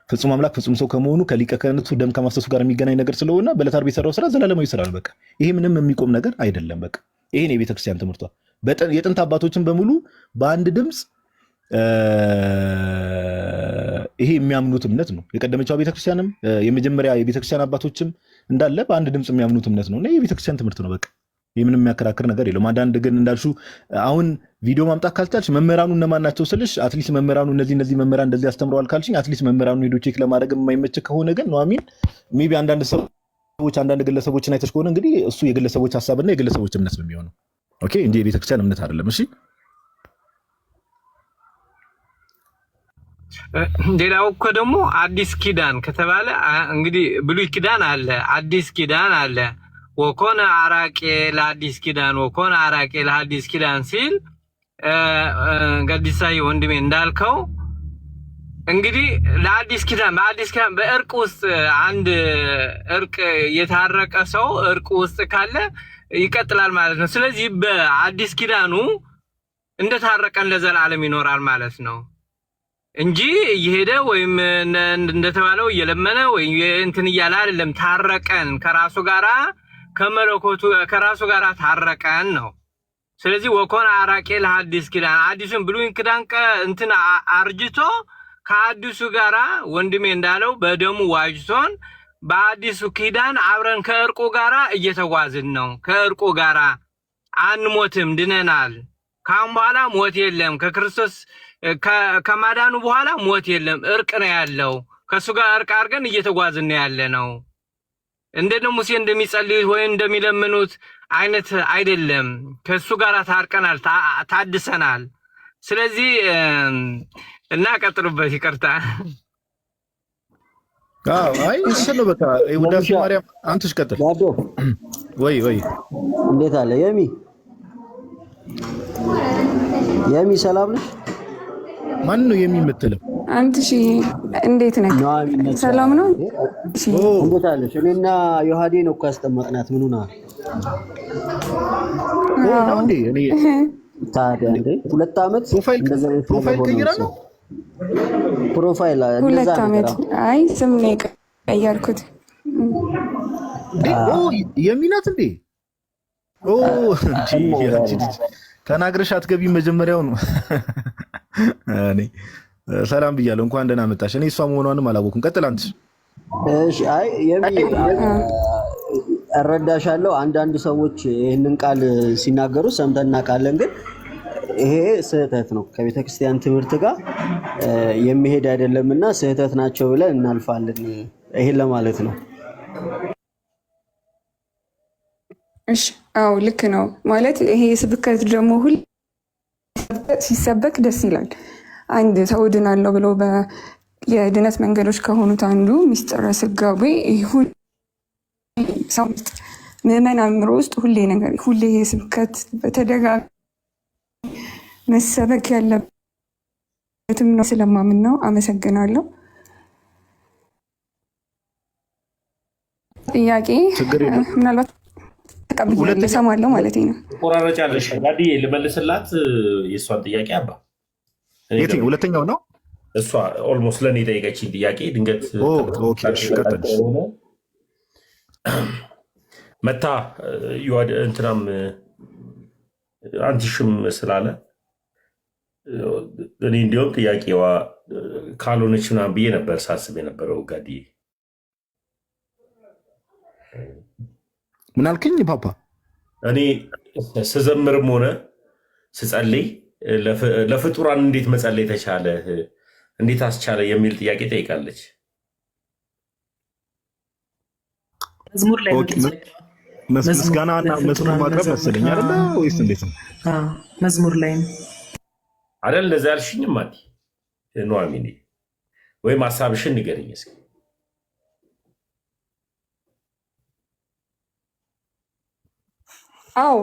ፍጹም አምላክ ፍጹም ሰው ከመሆኑ ከሊቀ ክህነቱ ደም ከማፍሰሱ ጋር የሚገናኝ ነገር ስለሆነ በዕለተ ዓርብ የሰራው ስራ ዘላለማዊ ስራ ነው። በቃ ይሄ ምንም የሚቆም ነገር አይደለም። በቃ ይሄን የቤተክርስቲያን ትምህርቷ የጥንት አባቶችን በሙሉ በአንድ ድምፅ ይሄ የሚያምኑት እምነት ነው። የቀደመችው ቤተክርስቲያንም የመጀመሪያ የቤተክርስቲያን አባቶችም እንዳለ በአንድ ድምፅ የሚያምኑት እምነት ነው እና የቤተክርስቲያን ትምህርት ነው። በቃ ምንም የሚያከራክር ነገር የለውም። አንዳንድ ግን እንዳልሽው አሁን ቪዲዮ ማምጣት ካልቻልሽ መምህራኑ እነማን ናቸው ስልሽ አትሊስት መምህራኑ እነዚህ መምህራን እንደዚህ አስተምረዋል ካልሽኝ አትሊስት መምህራኑ ሄዶ ቼክ ለማድረግ የማይመች ከሆነ ግን ኑሐሚን ሜይ ቢ አንዳንድ ግለሰቦችን አይተሽ ከሆነ እንግዲህ እሱ የግለሰቦች ሀሳብና የግለሰቦች እምነት ነው የሚሆነው። ኦኬ እንጂ የቤተክርስቲያን እምነት አይደለም። እሺ ሌላው እኮ ደግሞ አዲስ ኪዳን ከተባለ እንግዲህ ብሉይ ኪዳን አለ፣ አዲስ ኪዳን አለ። ወኮነ አራቄ ለአዲስ ኪዳን ወኮነ አራቄ ለአዲስ ኪዳን ሲል ገዲሳይ ወንድሜ እንዳልከው እንግዲህ ለአዲስ ኪዳን በእርቅ ውስጥ አንድ እርቅ የታረቀ ሰው እርቅ ውስጥ ካለ ይቀጥላል ማለት ነው። ስለዚህ በአዲስ ኪዳኑ እንደታረቀን ለዘላለም ይኖራል ማለት ነው እንጂ እየሄደ ወይም እንደተባለው እየለመነ ወይም እንትን እያለ አይደለም። ታረቀን ከራሱ ጋራ ከመለኮቱ ከራሱ ጋራ ታረቀን ነው። ስለዚህ ወኮነ አራቄ ለሐዲስ ኪዳን አዲሱን ብሉይ ኪዳን እንትን አርጅቶ ከአዲሱ ጋራ ወንድሜ እንዳለው በደሙ ዋጅቶን በአዲሱ ኪዳን አብረን ከእርቁ ጋራ እየተጓዝን ነው። ከእርቁ ጋራ አንሞትም፣ ድነናል። ካሁን በኋላ ሞት የለም። ከክርስቶስ ከማዳኑ በኋላ ሞት የለም። እርቅ ነው ያለው። ከሱ ጋር እርቅ አድርገን እየተጓዝን ያለ ነው። እንደነ ሙሴ እንደሚጸልዩት ወይም እንደሚለምኑት አይነት አይደለም። ከሱ ጋር ታርቀናል፣ ታድሰናል። ስለዚህ እና ቀጥሉበት። ይቅርታ። አይ እሱ ነው በቃ ውዳሴ ማርያም አንተሽ ቀጥል። ወይ እንዴት አለ የሚ ሰላም ነሽ? ማን ነው የሚመትለው? አንተ እሺ፣ እንዴት ነህ? ሰላም ነው? እሺ፣ እንዴት አለሽ? እኔና ዮሐዴ ነው እኮ ያስጠመቅናት። ምን ሆነ? ነው እንዴ? እኔ ታዲያ እንዴ 2 ዓመት ፕሮፋይል ቀይራ ነው ፕሮፋይል 2 ዓመት። አይ ስም ነው ቀየርኩት። የሚናት እንዴ? ተናግረሽ አትገቢም መጀመሪያው ነው። እኔ ሰላም ብያለሁ፣ እንኳን ደህና መጣሽ። እኔ እሷ መሆኗንም አላወኩም። ቀጥል አንተ። እሺ አይ እረዳሻለሁ። አንዳንድ ሰዎች ይህንን ቃል ሲናገሩ ሰምተን እናውቃለን፣ ግን ይሄ ስህተት ነው፣ ከቤተ ክርስቲያን ትምህርት ጋር የሚሄድ አይደለምና ስህተት ናቸው ብለን እናልፋለን። ይሄን ለማለት ነው። እሺ አዎ ልክ ነው። ማለት ይሄ ስብከት ደግሞ ሁሉ ሲሰበክ ደስ ይላል። አንድ ሰው ድናለሁ ብሎ የድነት መንገዶች ከሆኑት አንዱ ሚስጥረ ስጋዌ ይሁን ሰው ምዕመን አእምሮ ውስጥ ሁሌ የስብከት በተደጋጋሚ መሰበክ ያለበትም ነው ስለማምን ነው። አመሰግናለሁ። ጥያቄ ምናልባት ተቀብያለሁ እሰማለሁ ማለት ነው። ቆራረጫለሽ ጋዲ ልመልስላት የእሷን ጥያቄ አባ ሁለተኛው ነው። እሷ ኦልሞስት ለእኔ የጠየቀችኝ ጥያቄ ድንገት መታ እንትናም አንቲሽም ስላለ እኔ እንዲሁም ጥያቄዋ ካልሆነች ምናምን ብዬ ነበር ሳስብ የነበረው። ጋዲ ምን አልከኝ ፓፓ? እኔ ስዘምርም ሆነ ስጸልይ ለፍጡራን እንዴት መጸለይ ተቻለ፣ እንዴት አስቻለ የሚል ጥያቄ ጠይቃለች። መዝሙር ላይ ምስጋናና መዝሙር ማቅረብ መሰለኝ አይደለ ወይስ እንዴት ነው? መዝሙር ላይ ነው አይደል? እንደዛ ያልሽኝም ማዲ ኑሐሚን፣ ወይም ሀሳብሽን ንገረኝ እስኪ። አዎ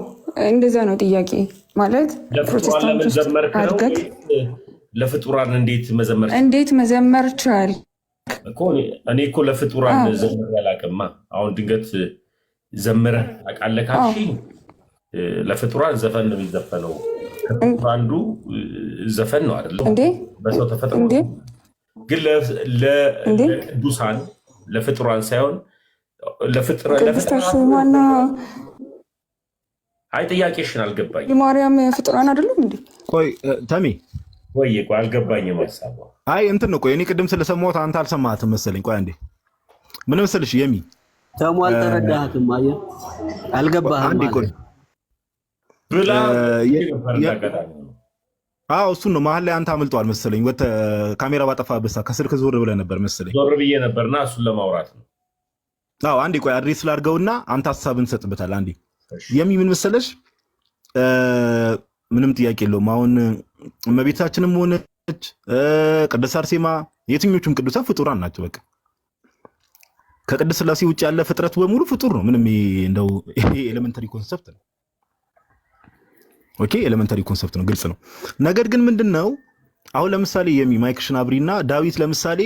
እንደዛ ነው ጥያቄ ማለት ፕሮቴስታንት ውስጥ አድገህ ለፍጡራን እንዴት መዘመር ቻል? እኔ እኮ ለፍጡራን ዘምር ያላቅማ። አሁን ድንገት ዘምረህ ታውቃለህ ካልሽኝ ለፍጡራን ዘፈን ነው የሚዘፈነው። አንዱ ዘፈን ነው አይደለም በሰው ተፈጥሮ፣ ግን ለቅዱሳን ለፍጡራን ሳይሆን ለፍጡራን አይ ጥያቄሽን አልገባኝም። የማርያም ፍጡራን አይደሉም እንዴ? ቆይ ተሚ ወይ ቆይ አልገባኝም ሀሳቧ። አይ እንትን ነው። ቆይ እኔ ቅድም ስለሰማሁት አንተ አልሰማህትም መሰለኝ። ቆይ አንዴ ምን መሰልሽ የሚ ተሙ አልተረዳህትም። አየህ አልገባህም። አንዴ ቆይ ብላ ነበር እንዳጋጣሚ ነው። እሱን ነው መሀል ላይ አንተ አምልጠዋል መሰለኝ። ወተ ካሜራ ባጠፋበት ሰዓት ከስልክ ዞር ብለህ ነበር መሰለኝ። ዞር ብዬ ነበርና እሱን ለማውራት ነው። አንዴ ቆይ አድሬስ ላድርገውና አንተ ሀሳብን ሰጥበታል። አንዴ ምን መሰለሽ፣ ምንም ጥያቄ የለውም። አሁን እመቤታችንም ሆነች ቅድስት አርሴማ የትኞቹም ቅዱሳን ፍጡራን ናቸው። በቃ ከቅድስት ሥላሴ ውጭ ያለ ፍጥረት በሙሉ ፍጡር ነው። ምንም እንደው ኤሌመንተሪ ኮንሰፕት ነው። ኦኬ ኤሌመንተሪ ኮንሰፕት ነው፣ ግልጽ ነው። ነገር ግን ምንድነው አሁን ለምሳሌ ማይክሽን አብሪና ዳዊት ለምሳሌ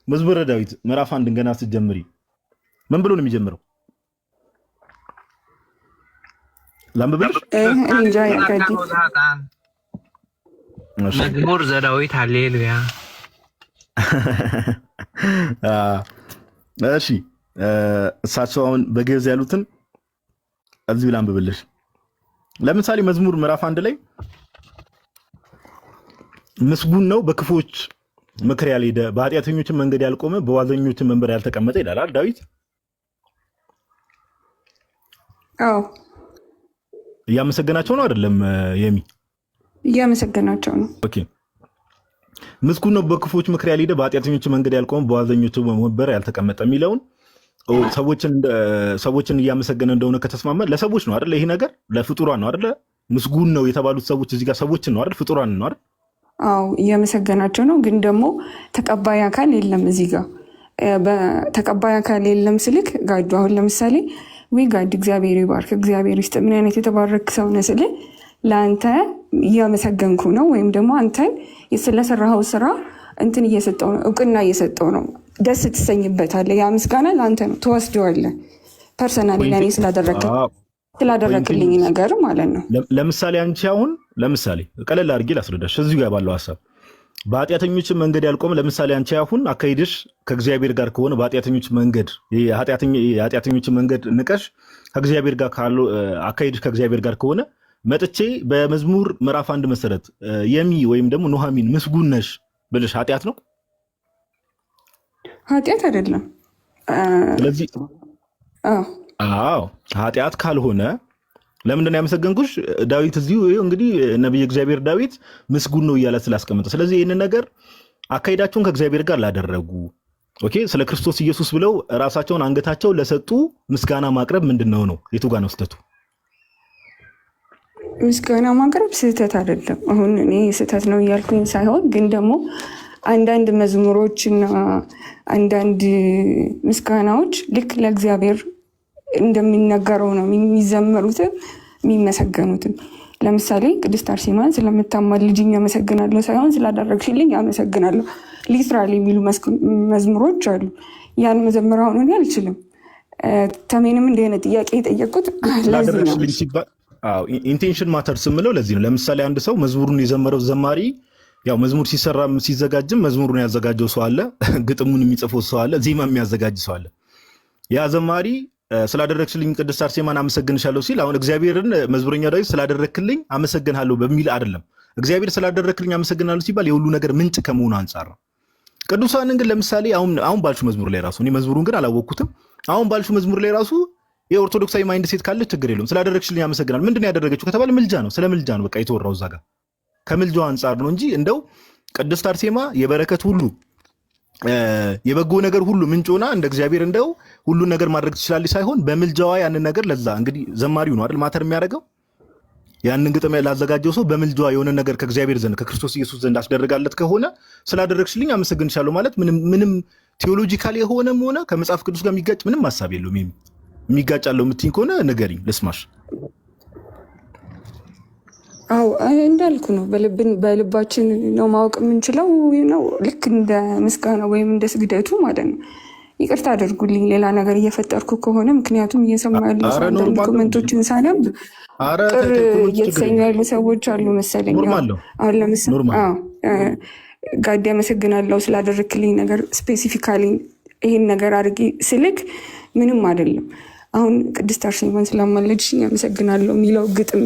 መዝሙረ ዳዊት ምዕራፍ 1 ገና ስትጀምሪ ምን ብሎ ነው የሚጀምረው? ላምብብልሽ መዝሙር ዘዳዊት ሃሌሉያ። እሺ እሳቸው አሁን በግዕዝ ያሉትን እዚህ ላምብብልሽ። ለምሳሌ መዝሙር ምዕራፍ 1 ላይ ምስጉን ነው በክፎች ምክር ያልሄደ፣ በኃጢአተኞችን መንገድ ያልቆመ፣ በዋዘኞችን መንበር ያልተቀመጠ ይላል ዳዊት። እያመሰገናቸው ነው አይደለም? እያመሰገናቸው ነው። ኦኬ ምስጉን ነው በክፎች ምክር ያልሄደ፣ በኃጢአተኞች መንገድ ያልቆመ፣ በዋዘኞች መንበር ያልተቀመጠ የሚለውን ሰዎችን እያመሰገነ እንደሆነ ከተስማማ ለሰዎች ነው አይደል? ይሄ ነገር ለፍጡራን ነው አይደል? ምስጉን ነው የተባሉት ሰዎች እዚህ ጋር ሰዎችን ነው አይደል? ፍጡራን ነው አይደል? እያመሰገናቸው ነው። ግን ደግሞ ተቀባይ አካል የለም እዚህ ጋር። ተቀባይ አካል የለም ስልክ ጋዱ አሁን ለምሳሌ ወይ ጋድ እግዚአብሔር ይባርክ፣ እግዚአብሔር ይስጥ፣ ምን አይነት የተባረክ ሰው ነህ ስልህ ለአንተ እያመሰገንኩ ነው፣ ወይም ደግሞ አንተን ስለሰራኸው ስራ እንትን እየሰጠው ነው፣ እውቅና እየሰጠው ነው። ደስ ትሰኝበታለህ። ያ ምስጋና ለአንተ ነው፣ ትወስደዋለህ። ፐርሰናሊ ለእኔ ስላደረግልኝ ነገር ማለት ነው። ለምሳሌ አንቺ አሁን ለምሳሌ ቀለል አድርጌ ላስረዳሽ እዚሁ ጋር ባለው ሀሳብ በኃጢአተኞችን መንገድ ያልቆመ፣ ለምሳሌ አንቺ አሁን አካሄድሽ ከእግዚአብሔር ጋር ከሆነ በኃጢአተኞች መንገድ የኃጢአተኞችን መንገድ ንቀሽ ከእግዚአብሔር ጋር ካለው አካሄድሽ ከእግዚአብሔር ጋር ከሆነ መጥቼ በመዝሙር ምዕራፍ 1 መሰረት ወይም ደግሞ ኑሐሚን ምስጉን ነሽ ብልሽ ኃጢአት ነው? ኃጢአት አይደለም። ስለዚህ ኃጢአት ካልሆነ ለምንድን ነው ያመሰገንኩሽ? ዳዊት እዚሁ እንግዲህ ነቢይ እግዚአብሔር ዳዊት ምስጉን ነው እያለ ስላስቀመጠ፣ ስለዚህ ይህንን ነገር አካሄዳቸውን ከእግዚአብሔር ጋር ላደረጉ ኦኬ ስለ ክርስቶስ ኢየሱስ ብለው ራሳቸውን አንገታቸው ለሰጡ ምስጋና ማቅረብ ምንድነው ነው? የቱ ጋር ነው ስህተቱ? ምስጋና ማቅረብ ስህተት አይደለም። አሁን እኔ ስህተት ነው እያልኩኝ ሳይሆን፣ ግን ደግሞ አንዳንድ መዝሙሮችና አንዳንድ ምስጋናዎች ልክ ለእግዚአብሔር እንደሚነገረው ነው የሚዘመሩትም የሚመሰገኑትም። ለምሳሌ ቅድስት አርሴማን ስለምታማልጅኝ አመሰግናለሁ ሳይሆን ስላደረግሽልኝ አመሰግናለሁ ሊትራሊ የሚሉ መዝሙሮች አሉ። ያን መዘመር አሁን እኔ አልችልም። ተሜንም እንዲህ አይነት ጥያቄ የጠየቁት ለዚህ ነው። ኢንቴንሽን ማተር ስምለው ለዚህ ነው። ለምሳሌ አንድ ሰው መዝሙሩን የዘመረው ዘማሪ ያው መዝሙር ሲሰራ ሲዘጋጅም መዝሙሩን ያዘጋጀው ሰው አለ፣ ግጥሙን የሚጽፈው ሰው አለ፣ ዜማ የሚያዘጋጅ ሰው አለ። ያ ዘማሪ ስላደረግሽልኝ ቅድስት አርሴማን አመሰግንሻለሁ ሲል አሁን እግዚአብሔርን መዝሙረኛ ዳዊት ስላደረግክልኝ አመሰግንሃለሁ በሚል አይደለም። እግዚአብሔር ስላደረግክልኝ አመሰግናለሁ ሲባል የሁሉ ነገር ምንጭ ከመሆኑ አንጻር ነው። ቅዱሳንን ግን ለምሳሌ አሁን ባልሹ መዝሙር ላይ ራሱ እኔ መዝሙሩን ግን አላወቅኩትም። አሁን ባልሹ መዝሙር ላይ ራሱ የኦርቶዶክሳዊ ማይንድ ሴት ካለች ችግር የለውም። ስላደረግሽልኝ አመሰግናለሁ። ምንድን ነው ያደረገችው ከተባለ ምልጃ ነው። ስለ ምልጃ ነው በቃ የተወራው እዛ ጋር ከምልጃው አንጻር ነው እንጂ እንደው ቅድስት አርሴማ የበረከት ሁሉ የበጎ ነገር ሁሉ ምንጭ ሆና እንደ እግዚአብሔር እንደው ሁሉን ነገር ማድረግ ትችላለች ሳይሆን በምልጃዋ ያንን ነገር ለዛ እንግዲህ ዘማሪው ነው አይደል ማተር የሚያደርገው ያንን ግጥም ላዘጋጀው ሰው በምልጃዋ የሆነ ነገር ከእግዚአብሔር ዘንድ ከክርስቶስ ኢየሱስ ዘንድ አስደረጋለት ከሆነ ስላደረግሽልኝ አመሰግንሻለሁ ማለት ምንም ቴዎሎጂካል የሆነም ሆነ ከመጽሐፍ ቅዱስ ጋር የሚጋጭ ምንም ሐሳብ የለውም። የሚጋጫለው የምትይኝ ከሆነ ንገሪኝ ልስማሽ። አዎ እንዳልኩ ነው። በልባችን ነው ማወቅ የምንችለው ነው። ልክ እንደ ምስጋና ወይም እንደ ስግደቱ ማለት ነው። ይቅርታ አድርጉልኝ ሌላ ነገር እየፈጠርኩ ከሆነ ምክንያቱም እየሰማ ያሉ አንዳንድ ኮመንቶችን ሳነብ ቅር እየተሰኙ ያሉ ሰዎች አሉ መሰለኝ። አሁን ለምሳሌ ጋዲ አመሰግናለሁ ስላደረክልኝ ነገር ስፔሲፊካሊ ይህን ነገር አድርጊ ስልክ ምንም አይደለም። አሁን ቅድስት አርሴማን ስላማለድሽኝ አመሰግናለሁ የሚለው ግጥም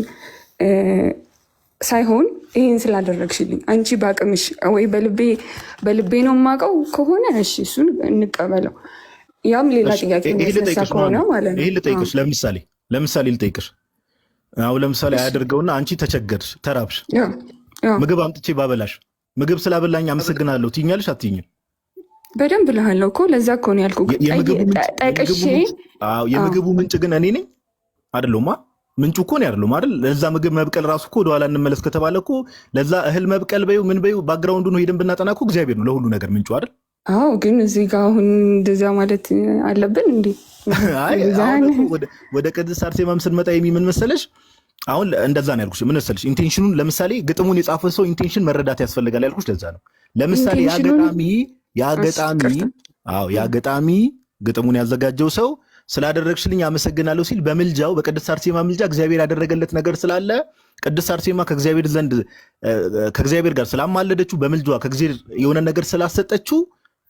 ሳይሆን ይህን ስላደረግሽልኝ አንቺ በአቅምሽ ወይ በልቤ ነው የማውቀው ከሆነ እሺ እሱን እንቀበለው። ያም ሌላ ጥያቄ የሚያስነሳ ከሆነ ማለት ነው። ይህ ልጠይቅሽ፣ ለምሳሌ ልጠይቅሽ አሁን ለምሳሌ አያደርገውና አንቺ ተቸገርሽ፣ ተራብሽ፣ ምግብ አምጥቼ ባበላሽ ምግብ ስላበላኝ አመሰግናለሁ ትይኛለሽ አትይኝም? በደንብ እልሃለሁ እኮ ለዛ እኮ ነው ያልኩህ። ጠቅሼ የምግቡ ምንጭ ግን እኔ ነኝ አይደለሁማ? ምንጩ እኮ ነው አይደለሁም አይደል? ለዛ ምግብ መብቀል ራሱ እኮ ወደኋላ እንመለስ ከተባለ እኮ ለዛ እህል መብቀል በይው ምን በይው ባክግራውንዱ ነው ሄደን ብናጠና እኮ እግዚአብሔር ነው ለሁሉ ነገር ምንጩ አይደል? አዎ፣ ግን እዚህ ጋር አሁን እንደዛ ማለት አለብን እንዴ? ወደ ቅድስት አርሴማም ስንመጣ ምን መሰለሽ፣ አሁን እንደዛ ነው ያልኩሽ። ምን መሰለሽ ኢንቴንሽኑን ለምሳሌ ግጥሙን የጻፈ ሰው ኢንቴንሽን መረዳት ያስፈልጋል ያልኩሽ ለዛ ነው። ለምሳሌ ያገጣሚ ግጥሙን ያዘጋጀው ሰው ስላደረግሽልኝ አመሰግናለሁ ሲል በምልጃው በቅድስት አርሴማ ምልጃ እግዚአብሔር ያደረገለት ነገር ስላለ ቅድስት አርሴማ ከእግዚአብሔር ጋር ስላማለደችው በምልጃዋ ከእግዚአብሔር የሆነ ነገር ስላሰጠችው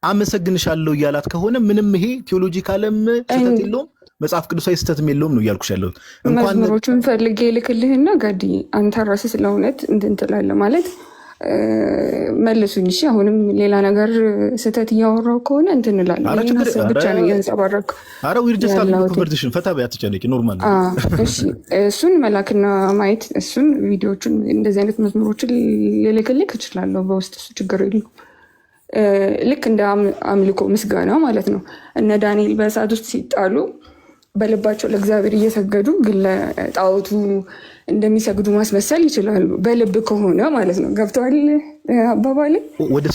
አመሰግንሻለሁ እያላት ከሆነ ምንም ይሄ ቴዎሎጂካልም ስህተት የለውም፣ መጽሐፍ ቅዱሳዊ ስህተትም የለውም ነው እያልኩሽ ያለሁት። መዝሙሮቹን ፈልጌ ልክልህና ጋዲ አንተ ራስህ ስለ እውነት እንትን ትላለህ ማለት መልሱኝ። እሺ አሁንም ሌላ ነገር ስህተት እያወራሁ ከሆነ እንትን እላለሁ። ሀሳብ ብቻ ነው እያንጸባረኩ። ፈታ በይ አትጨነቂ፣ ኖርማል ነው። እሺ እሱን መላክና ማየት እሱን ቪዲዮዎቹን እንደዚህ አይነት መዝሙሮችን ልልክልክ እችላለሁ በውስጥ፣ እሱ ችግር የለውም። ልክ እንደ አምልኮ ምስጋና ማለት ነው። እነ ዳንኤል በእሳት ውስጥ ሲጣሉ በልባቸው ለእግዚአብሔር እየሰገዱ ግን ለጣዖቱ እንደሚሰግዱ ማስመሰል ይችላሉ፣ በልብ ከሆነ ማለት ነው። ገብተዋል አባባሌ? ወደ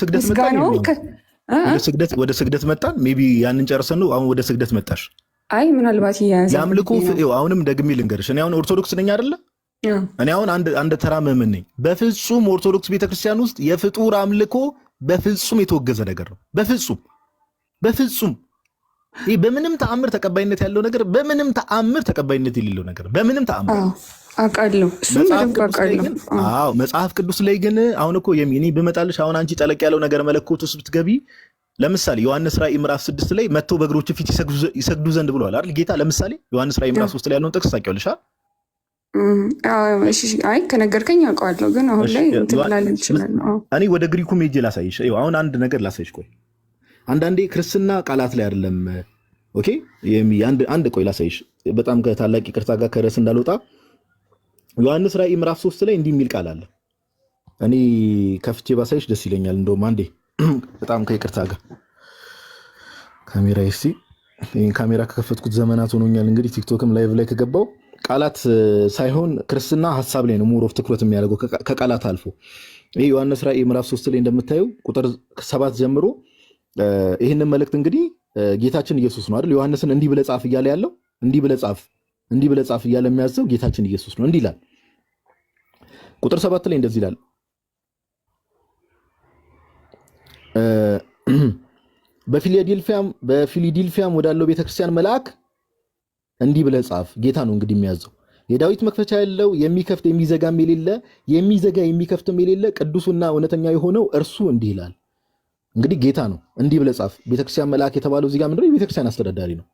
ስግደት መጣን። ሜይ ቢ ያንን ጨርሰን ነው አሁን ወደ ስግደት መጣሽ። አይ ምናልባት የአምልኮ አሁንም ደግሜ ልንገርሽ፣ እኔ አሁን ኦርቶዶክስ ነኝ አይደለ? እኔ አሁን አንድ ተራ ምዕመን ነኝ። በፍጹም ኦርቶዶክስ ቤተክርስቲያን ውስጥ የፍጡር አምልኮ በፍጹም የተወገዘ ነገር ነው። በፍጹም ይህ በምንም ተአምር ተቀባይነት ያለው ነገር፣ በምንም ተአምር ተቀባይነት የሌለው ነገር፣ በምንም ተአምር አውቃለሁ። መጽሐፍ ቅዱስ ላይ ግን አሁን እኮ እኔ ብመጣልሽ አሁን አንቺ ጠለቅ ያለው ነገር መለኮት ውስጥ ብትገቢ፣ ለምሳሌ ዮሐንስ ራእይ ምዕራፍ 6 ላይ መጥተው በእግሮቹ ፊት ይሰግዱ ዘንድ ብለዋል አይደል ጌታ። ለምሳሌ ዮሐንስ ራእይ ምዕራፍ 3 ላይ ያለውን ጥቅስ ታውቂዋለሽ? አይ ከነገርከኝ አውቀዋለሁ፣ ግን አሁን ላይ እንትላል ይችላል። እኔ ወደ ግሪኩ ሜጄ ላሳይሽ። አሁን አንድ ነገር ላሳይሽ። ቆይ አንዳንዴ ክርስትና ቃላት ላይ አይደለም። ኦኬ አንድ ቆይ ላሳይሽ። በጣም ከታላቅ ይቅርታ ጋር ከርዕስ እንዳልወጣ ዮሐንስ ራእይ ምዕራፍ 3 ላይ እንዲህ የሚል ቃል አለ። እኔ ከፍቼ ባሳይሽ ደስ ይለኛል። እንደውም አንዴ በጣም ከይቅርታ ጋር ካሜራ ይህን ካሜራ ከከፈትኩት ዘመናት ሆኖኛል። እንግዲህ ቲክቶክም ላይቭ ላይ ከገባው ቃላት ሳይሆን ክርስትና ሀሳብ ላይ ነው ሙር ኦፍ ትኩረት የሚያደርገው ከቃላት አልፎ። ይህ ዮሐንስ ራእይ ምዕራፍ 3 ላይ እንደምታዩ ቁጥር 7 ጀምሮ ይህንን መልእክት እንግዲህ ጌታችን ኢየሱስ ነው አይደል? ዮሐንስን እንዲህ ብለህ ጻፍ እያለ ያለው እንዲህ ብለህ ጻፍ እያለ የሚያዘው ጌታችን ኢየሱስ ነው። እንዲህ ይላል ቁጥር 7 ላይ እንደዚህ ይላል፣ በፊላዴልፊያም ወዳለው ቤተክርስቲያን መልአክ እንዲህ ብለህ ጻፍ። ጌታ ነው እንግዲህ የሚያዘው። የዳዊት መክፈቻ ያለው የሚከፍት የሚዘጋም የሌለ የሚዘጋ የሚከፍትም የሌለ ቅዱሱና እውነተኛ የሆነው እርሱ እንዲህ ይላል። እንግዲህ ጌታ ነው እንዲህ ብለህ ጻፍ። ቤተክርስቲያን መልአክ የተባለው እዚህ ጋር ምንድነው? የቤተክርስቲያን አስተዳዳሪ ነው።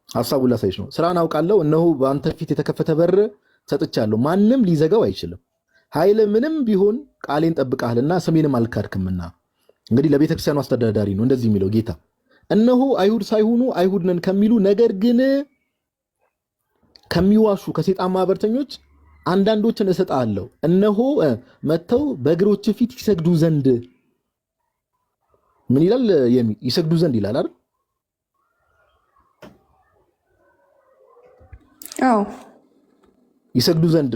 ሐሳቡን ላሳይሽ ነው። ስራን አውቃለሁ፣ እነሆ በአንተ ፊት የተከፈተ በር ሰጥቻለሁ፣ ማንም ሊዘጋው አይችልም። ኃይል ምንም ቢሆን ቃሌን ጠብቀሃልና ስሜንም አልካድክምና። እንግዲህ ለቤተክርስቲያኑ አስተዳዳሪ ነው እንደዚህ የሚለው ጌታ። እነሆ አይሁድ ሳይሆኑ አይሁድ ነን ከሚሉ ነገር ግን ከሚዋሹ ከሴጣን ማህበርተኞች አንዳንዶችን እሰጥሃለሁ። እነሆ መጥተው በእግሮች ፊት ይሰግዱ ዘንድ ምን ይላል? ይሰግዱ ዘንድ ይላል አይደል? አዎ ይሰግዱ ዘንድ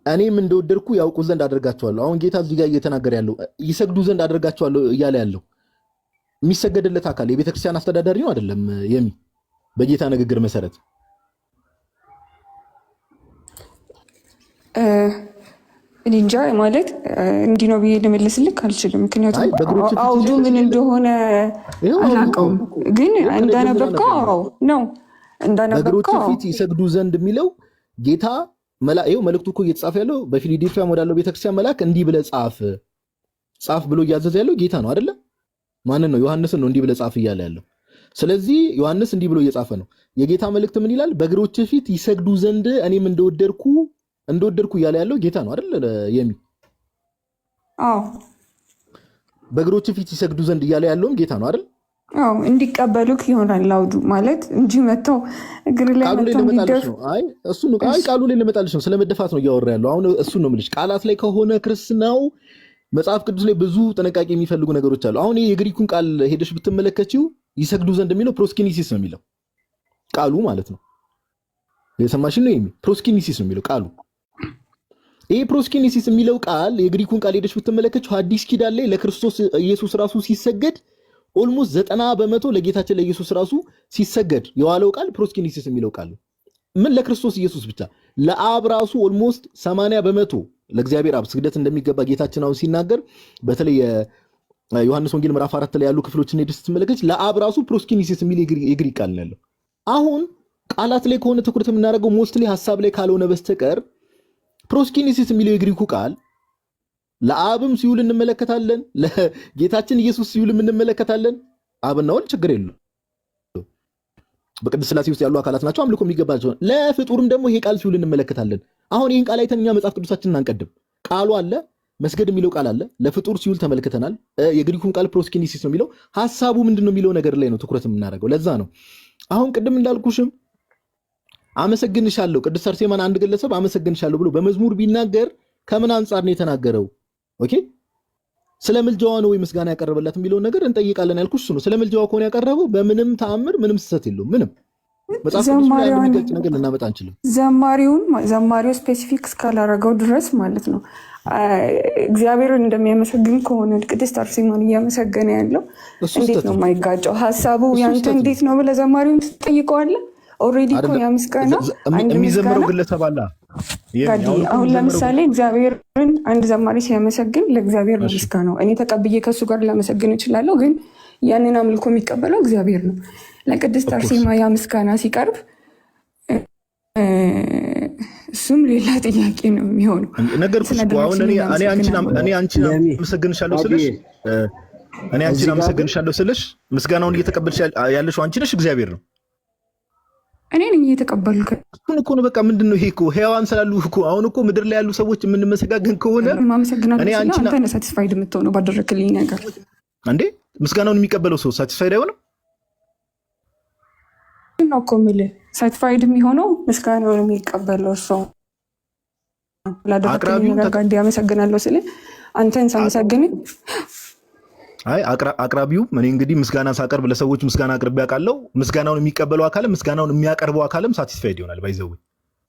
እኔም እንደወደድኩ ያውቁ ዘንድ አደርጋቸዋለሁ። አሁን ጌታ እዚህ ጋር እየተናገረ ያለው ይሰግዱ ዘንድ አደርጋቸዋለሁ እያለ ያለው የሚሰገድለት አካል የቤተክርስቲያን አስተዳዳሪ ነው አይደለም? በጌታ ንግግር መሰረት እንጃ ማለት እንዲህ ነው ብዬ ልመልስልክ አልችልም። ምክንያቱም አውዱ ምን እንደሆነ አላውቀውም፣ ግን እንዳነበብከው ነው በእግሮች ፊት ይሰግዱ ዘንድ የሚለው ጌታ መልእክቱ እኮ እየተጻፈ ያለው በፊላዴልፊያም ወዳለው ቤተክርስቲያን መልአክ እንዲህ ብለህ ጻፍ ብሎ እያዘዘ ያለው ጌታ ነው አይደለ? ማንን ነው? ዮሐንስን ነው እንዲህ ብለህ ጻፍ እያለ ያለው። ስለዚህ ዮሐንስ እንዲህ ብሎ እየጻፈ ነው። የጌታ መልእክት ምን ይላል? በእግሮች ፊት ይሰግዱ ዘንድ እኔም እንደወደድኩ እያለ ያለው ጌታ ነው አይደል? አዎ በእግሮች ፊት ይሰግዱ ዘንድ እያለ ያለውም ጌታ ነው አይደል? አዎ እንዲቀበሉክ ይሆናል ላውዱ ማለት እንጂ መተው እግር ላይ ቃሉ ላይ መተው ልመጣልሽ እንዲደፉ ነው። አይ እሱ ነው። አይ ቃሉ ላይ ልመጣልሽ ነው። ስለመደፋት ነው እያወራ ያለው አሁን። እሱ ነው የምልሽ። ቃላት ላይ ከሆነ ክርስትናው መጽሐፍ ቅዱስ ላይ ብዙ ጥንቃቄ የሚፈልጉ ነገሮች አሉ። አሁን የግሪኩን ቃል ሄደሽ ብትመለከቺው ይሰግዱ ዘንድ የሚለው ፕሮስኪኒሲስ ነው የሚለው ቃሉ ማለት ነው። የሰማሽን ነው? ፕሮስኪኒሲስ ነው የሚለው ቃሉ። ይሄ ፕሮስኪኒሲስ የሚለው ቃል የግሪኩን ቃል ሄደሽ ብትመለከቺው አዲስ ኪዳን ላይ ለክርስቶስ ኢየሱስ ራሱ ሲሰገድ ኦልሞስት 90% ለጌታችን ለኢየሱስ ራሱ ሲሰገድ የዋለው ቃል ፕሮስኪኒሲስ የሚለው ቃል ነው። ምን ለክርስቶስ ኢየሱስ ብቻ ለአብ ራሱ ኦልሞስት 80% ለእግዚአብሔር አብ ስግደት እንደሚገባ ጌታችን አሁን ሲናገር በተለይ ዮሐንስ ወንጌል ምዕራፍ 4 ላይ ያሉ ክፍሎችን ሄደሽ ስትመለከች ለአብ ራሱ ፕሮስኪኒሲስ የሚል የግሪክ ቃል ነው ያለው። አሁን ቃላት ላይ ከሆነ ትኩረት የምናደርገው ሞስትሊ ሐሳብ ላይ ካልሆነ በስተቀር ፕሮስኪኒሲስ የሚለው የግሪኩ ቃል ለአብም ሲውል እንመለከታለን፣ ለጌታችን ኢየሱስ ሲውል እንመለከታለን። አብና ወልድ ችግር የለው በቅድስት ሥላሴ ውስጥ ያሉ አካላት ናቸው፣ አምልኮ የሚገባቸው። ለፍጡርም ደግሞ ይሄ ቃል ሲውል እንመለከታለን። አሁን ይህን ቃል አይተን እኛ መጽሐፍ ቅዱሳችንን አንቀድም። ቃሉ አለ፣ መስገድ የሚለው ቃል አለ፣ ለፍጡር ሲውል ተመልክተናል። የግሪኩን ቃል ፕሮስኪኒሲስ ነው የሚለው። ሐሳቡ ምንድነው የሚለው ነገር ላይ ነው ትኩረት የምናደርገው። ለዛ ነው አሁን ቅድም እንዳልኩሽም አመሰግንሻለሁ፣ ቅድስት አርሴማን አንድ ግለሰብ አመሰግንሻለሁ ብሎ በመዝሙር ቢናገር ከምን አንጻር ነው የተናገረው? ኦኬ ስለ ምልጃዋ ነው ወይ ምስጋና ያቀረበላት የሚለውን ነገር እንጠይቃለን ያልኩሽ እሱ ነው። ስለ ምልጃዋ ከሆነ ያቀረበው በምንም ተአምር ምንም ስህተት የለውም። ምንም መጽሐፍ ቅዱስ ላይ የሚገልጽ ነገር ልናመጣ አንችልም። ዘማሪው ስፔሲፊክ እስካላረገው ድረስ ማለት ነው እግዚአብሔርን እንደሚያመሰግን ከሆነ ቅድስት አርሴማን እያመሰገነ ያለው እንዴት ነው የማይጋጨው? ሀሳቡ ያንተ እንዴት ነው ብለህ ዘማሪውን ትጠይቀዋለህ። ኦልሬዲ እኮ ያ ምስጋና የሚዘምረው ግለሰብ አለ። አሁን ለምሳሌ እግዚአብሔርን አንድ ዘማሪ ሲያመሰግን ለእግዚአብሔር ነው ምስጋናው። እኔ ተቀብዬ ከእሱ ጋር ላመሰግን እችላለሁ፣ ግን ያንን አምልኮ የሚቀበለው እግዚአብሔር ነው። ለቅድስት አርሴማ ያ ምስጋና ሲቀርብ እሱም ሌላ ጥያቄ ነው የሚሆነው። ነገርኩሽ እኮ አሁን እኔ አንቺን አመሰግንሻለሁ ስልሽ ምስጋናውን እየተቀበልሽ ያለሽው አንቺ ነሽ፣ እግዚአብሔር ነው። እኔ ነኝ እየተቀበልኩ እኮ ነው። በቃ ምንድነው ይሄ እኮ ሕያዋን ስላሉ እኮ አሁን እኮ ምድር ላይ ያሉ ሰዎች የምንመሰጋገን ከሆነ እኔ አንቺ ነህ ሳቲስፋይድ የምትሆነው ባደረክልኝ ነገር እንዴ። ምስጋናውን የሚቀበለው ሰው ሳቲስፋይድ አይሆንም ነው እኮ የምልህ። ሳቲስፋይድ የሚሆነው ምስጋናውን የሚቀበለው ሰው ላደረክልኝ ነገር ጋር እንዲያመሰግናለሁ ስለ አንተን ሳመሰግን አይ አቅራቢው እኔ እንግዲህ ምስጋና ሳቀርብ ለሰዎች ምስጋና አቅርቤ ያውቃለሁ። ምስጋናውን የሚቀበለው አካልም ምስጋናውን የሚያቀርበው አካልም ሳቲስፋይድ ይሆናል። ባይዘው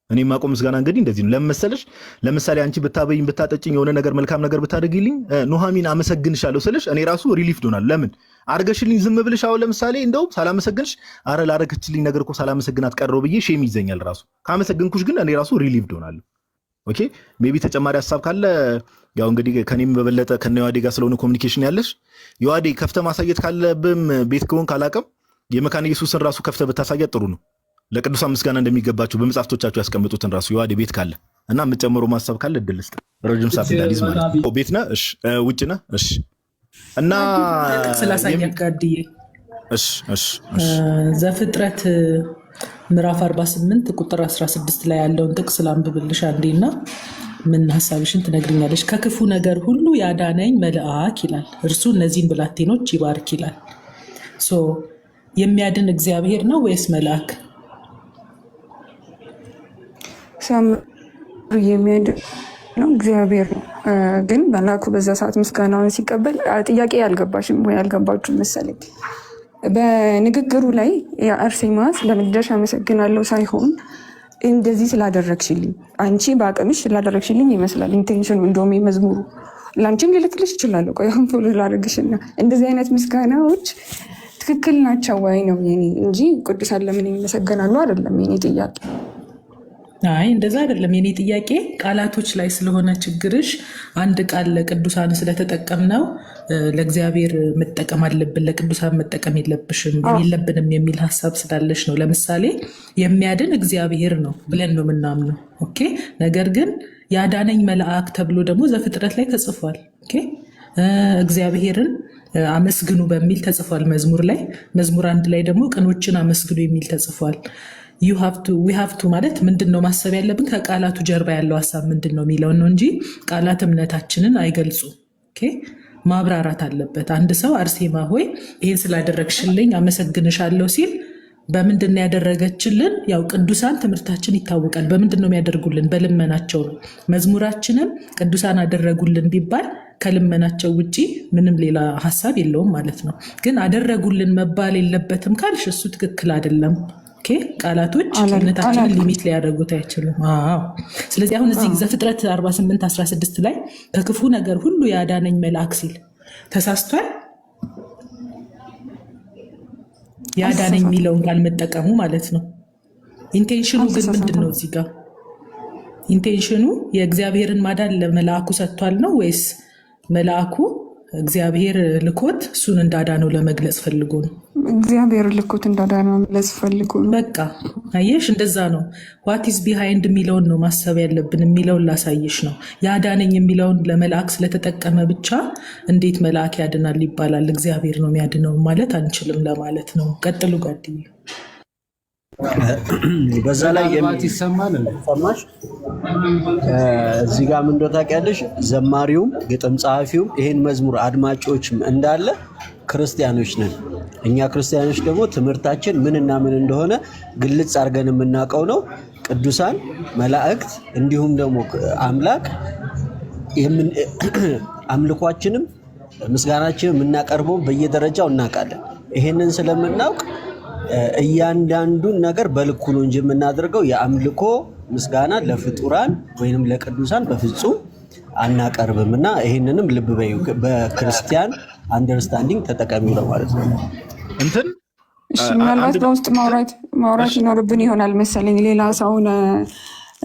እኔ የማውቀው ምስጋና እንግዲህ እንደዚህ ነው። ለምሳሌሽ ለምሳሌ አንቺ ብታበይኝ ብታጠጭኝ የሆነ ነገር መልካም ነገር ብታደርጊልኝ ኑሐሚን አመሰግንሻለሁ ስልሽ እኔ ራሱ ሪሊፍድ ሆናለሁ። ለምን አርገሽልኝ ዝም ብልሽ አሁን ለምሳሌ እንደውም ሳላመሰግንሽ አረ ላረገችልኝ ነገር እኮ ሳላመሰግናት ቀረው ብዬ ሼም ይዘኛል ራሱ። ካመሰግንኩሽ ግን እኔ ራሱ ሪሊፍድ ሆናለሁ። ኦኬ ሜቢ ተጨማሪ ሀሳብ ካለ ያው እንግዲህ ከኔም በበለጠ ከነ ዮሐዴ ጋር ስለሆነ ኮሚኒኬሽን ያለሽ ዮሐዴ ከፍተ ማሳየት ካለብም ቤት ከሆን ካላቀም የመካነ ኢየሱስን ራሱ ከፍተ ብታሳያት ጥሩ ነው። ለቅዱሳን ምስጋና እንደሚገባቸው በመጽሐፍቶቻቸው ያስቀምጡትን ራሱ ዮሐዴ ቤት ካለ እና የምትጨምረው ማሰብ ካለ እድል ስጥ። ረጅም ሰዓት እንዳልይዝ ማለት ነው። ቤት ነህ? እሺ ውጭ ነህ? እሺ እና ስላሳያጋድዬ እሺ ዘፍጥረት ምዕራፍ 48 ቁጥር 16 ላይ ያለውን ጥቅስ ላንብብልሽ አንዴና ምን ሐሳብሽን ትነግሪኛለሽ። ከክፉ ነገር ሁሉ ያዳነኝ መልአክ ይላል፣ እርሱ እነዚህን ብላቴኖች ይባርክ ይላል። የሚያድን እግዚአብሔር ነው ወይስ መልአክ? የሚያድን ነው እግዚአብሔር ነው። ግን መልአኩ በዛ ሰዓት ምስጋናውን ሲቀበል ጥያቄ ያልገባሽም ወይ ያልገባችሁ መሰለኝ። በንግግሩ ላይ የአርሴማ ስለምልጃሽ አመሰግናለሁ ሳይሆን እንደዚህ ስላደረግሽልኝ አንቺ በአቅምሽ ስላደረግሽልኝ ይመስላል ኢንቴንሽኑ። እንደውም መዝሙሩ ለአንቺም ልልክልሽ እችላለሁ። ቆይ አሁን ቶሎ ላደርግሽና እንደዚህ አይነት ምስጋናዎች ትክክል ናቸው ወይ ነው የኔ እንጂ ቅዱሳን ለምን ይመሰገናሉ አይደለም የኔ ጥያቄ። አይ እንደዛ አይደለም የኔ ጥያቄ። ቃላቶች ላይ ስለሆነ ችግርሽ አንድ ቃል ለቅዱሳን ስለተጠቀምነው ለእግዚአብሔር መጠቀም አለብን ለቅዱሳን መጠቀም የለብንም የሚል ሀሳብ ስላለሽ ነው። ለምሳሌ የሚያድን እግዚአብሔር ነው ብለን ነው የምናምነው። ኦኬ። ነገር ግን ያዳነኝ መልአክ ተብሎ ደግሞ ዘፍጥረት ላይ ተጽፏል። ኦኬ። እግዚአብሔርን አመስግኑ በሚል ተጽፏል መዝሙር ላይ። መዝሙር 1 ላይ ደግሞ ቅኖችን አመስግኑ የሚል ተጽፏል። we have to ማለት ምንድን ነው ማሰብ ያለብን ከቃላቱ ጀርባ ያለው ሀሳብ ምንድን ነው የሚለውን ነው እንጂ ቃላት እምነታችንን አይገልጹም። ማብራራት አለበት። አንድ ሰው አርሴማ ሆይ ይህን ስላደረግሽልኝ አመሰግንሻለሁ ሲል በምንድን ነው ያደረገችልን? ያው ቅዱሳን ትምህርታችን ይታወቃል። በምንድን ነው የሚያደርጉልን? በልመናቸው ነው። መዝሙራችንም ቅዱሳን አደረጉልን ቢባል ከልመናቸው ውጪ ምንም ሌላ ሀሳብ የለውም ማለት ነው። ግን አደረጉልን መባል የለበትም ካልሽ እሱ ትክክል አይደለም። ቃላቶች እምነታችንን ሊሚት ሊያደርጉት አይችሉም። ስለዚህ አሁን እዚህ ዘፍጥረት 48:16 ላይ ከክፉ ነገር ሁሉ ያዳነኝ መልአክ ሲል ተሳስቷል። ያዳነኝ የሚለውን ቃል መጠቀሙ ማለት ነው። ኢንቴንሽኑ ግን ምንድን ነው? እዚህ ጋር ኢንቴንሽኑ የእግዚአብሔርን ማዳን ለመልአኩ ሰጥቷል ነው ወይስ መልአኩ እግዚአብሔር ልኮት እሱን እንዳዳነው ለመግለጽ ፈልጎ ነው? እግዚአብሔር ልኮት እንዳዳነው ለመግለጽ ፈልጎ ነው። በቃ አየሽ፣ እንደዛ ነው። ዋቲስ ቢሃይንድ የሚለውን ነው ማሰብ ያለብን። የሚለውን ላሳይሽ ነው። ያዳነኝ የሚለውን ለመልአክ ስለተጠቀመ ብቻ እንዴት መልአክ ያድናል ይባላል? እግዚአብሔር ነው የሚያድነው ማለት አንችልም ለማለት ነው። ቀጥሉ ጓደኛዬ። በዛ ላይ ሰማሽ እዚህ ጋር ምን እንደው ታውቂያለሽ፣ ዘማሪውም ግጥም ጸሐፊውም ይሄን መዝሙር አድማጮችም እንዳለ ክርስቲያኖች ነን። እኛ ክርስቲያኖች ደግሞ ትምህርታችን ምንና ምን እንደሆነ ግልጽ አድርገን የምናውቀው ነው። ቅዱሳን መላእክት እንዲሁም ደግሞ አምላክ አምልኳችንም ምስጋናችንም የምናቀርበው በየደረጃው እናውቃለን። ይሄንን ስለምናውቅ እያንዳንዱን ነገር በልኩ ነው እንጂ የምናደርገው የአምልኮ ምስጋና ለፍጡራን ወይንም ለቅዱሳን በፍጹም አናቀርብም። እና ይሄንንም ልብ በዩ፣ በክርስቲያን አንደርስታንዲንግ ተጠቃሚው ነው ማለት ነው። ምናልባት በውስጥ ማውራት ይኖርብን ይሆናል መሰለኝ፣ ሌላ ሰውን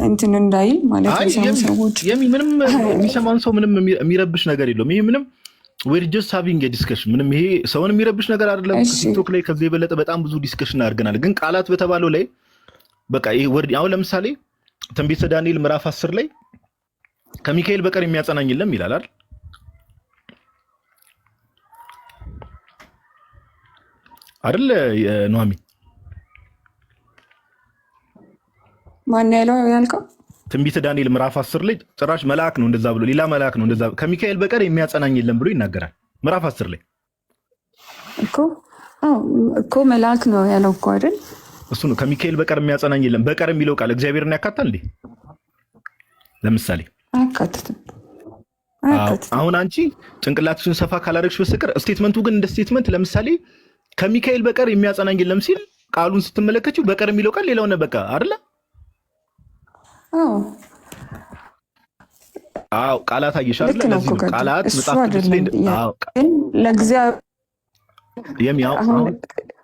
እንትን እንዳይል ማለት ነው። ሰዎች ምንም የሚሰማን ሰው ምንም የሚረብሽ ነገር የለውም። ይሄ ምንም we're just having a discussion። ምንም ይሄ ሰውን የሚረብሽ ነገር አይደለም። ቲክቶክ ላይ ከዚህ የበለጠ በጣም ብዙ ዲስከሽን አድርገናል። ግን ቃላት በተባለው ላይ በቃ ይሄ ወርድ አሁን ለምሳሌ ትንቢተ ዳንኤል ምዕራፍ 10 ላይ ከሚካኤል በቀር የሚያጸናኝ የለም ይላል አይደል? አይደል ኑሐሚ? ማን ያለው ያልከው? ትንቢተ ዳንኤል ምዕራፍ 10 ላይ ጭራሽ መልአክ ነው እንደዛ ብሎ ሌላ መልአክ ነው እንደዛ ከሚካኤል በቀር የሚያጸናኝ የለም ብሎ ይናገራል። ምዕራፍ 10 ላይ እኮ መልአክ ነው ያለው እኮ አይደል? እሱ ነው ከሚካኤል በቀር የሚያጸናኝ የለም። በቀር የሚለው ቃል እግዚአብሔርን ያካታል እንዴ? ለምሳሌ አያካትትም። አሁን አንቺ ጭንቅላትሽን ሰፋ ካላረግሽ በስተቀር ስቴትመንቱ ግን እንደ ስቴትመንት ለምሳሌ ከሚካኤል በቀር የሚያጸናኝ የለም ሲል ቃሉን ስትመለከቺው በቀር የሚለው ቃል ሌላው ነው በቃ አይደለ? ቃላት አየሽ አይደል? ለዚህ ነው ቃላት መጽሐፍ ቅዱስ ላይ ለእግዚአብሔር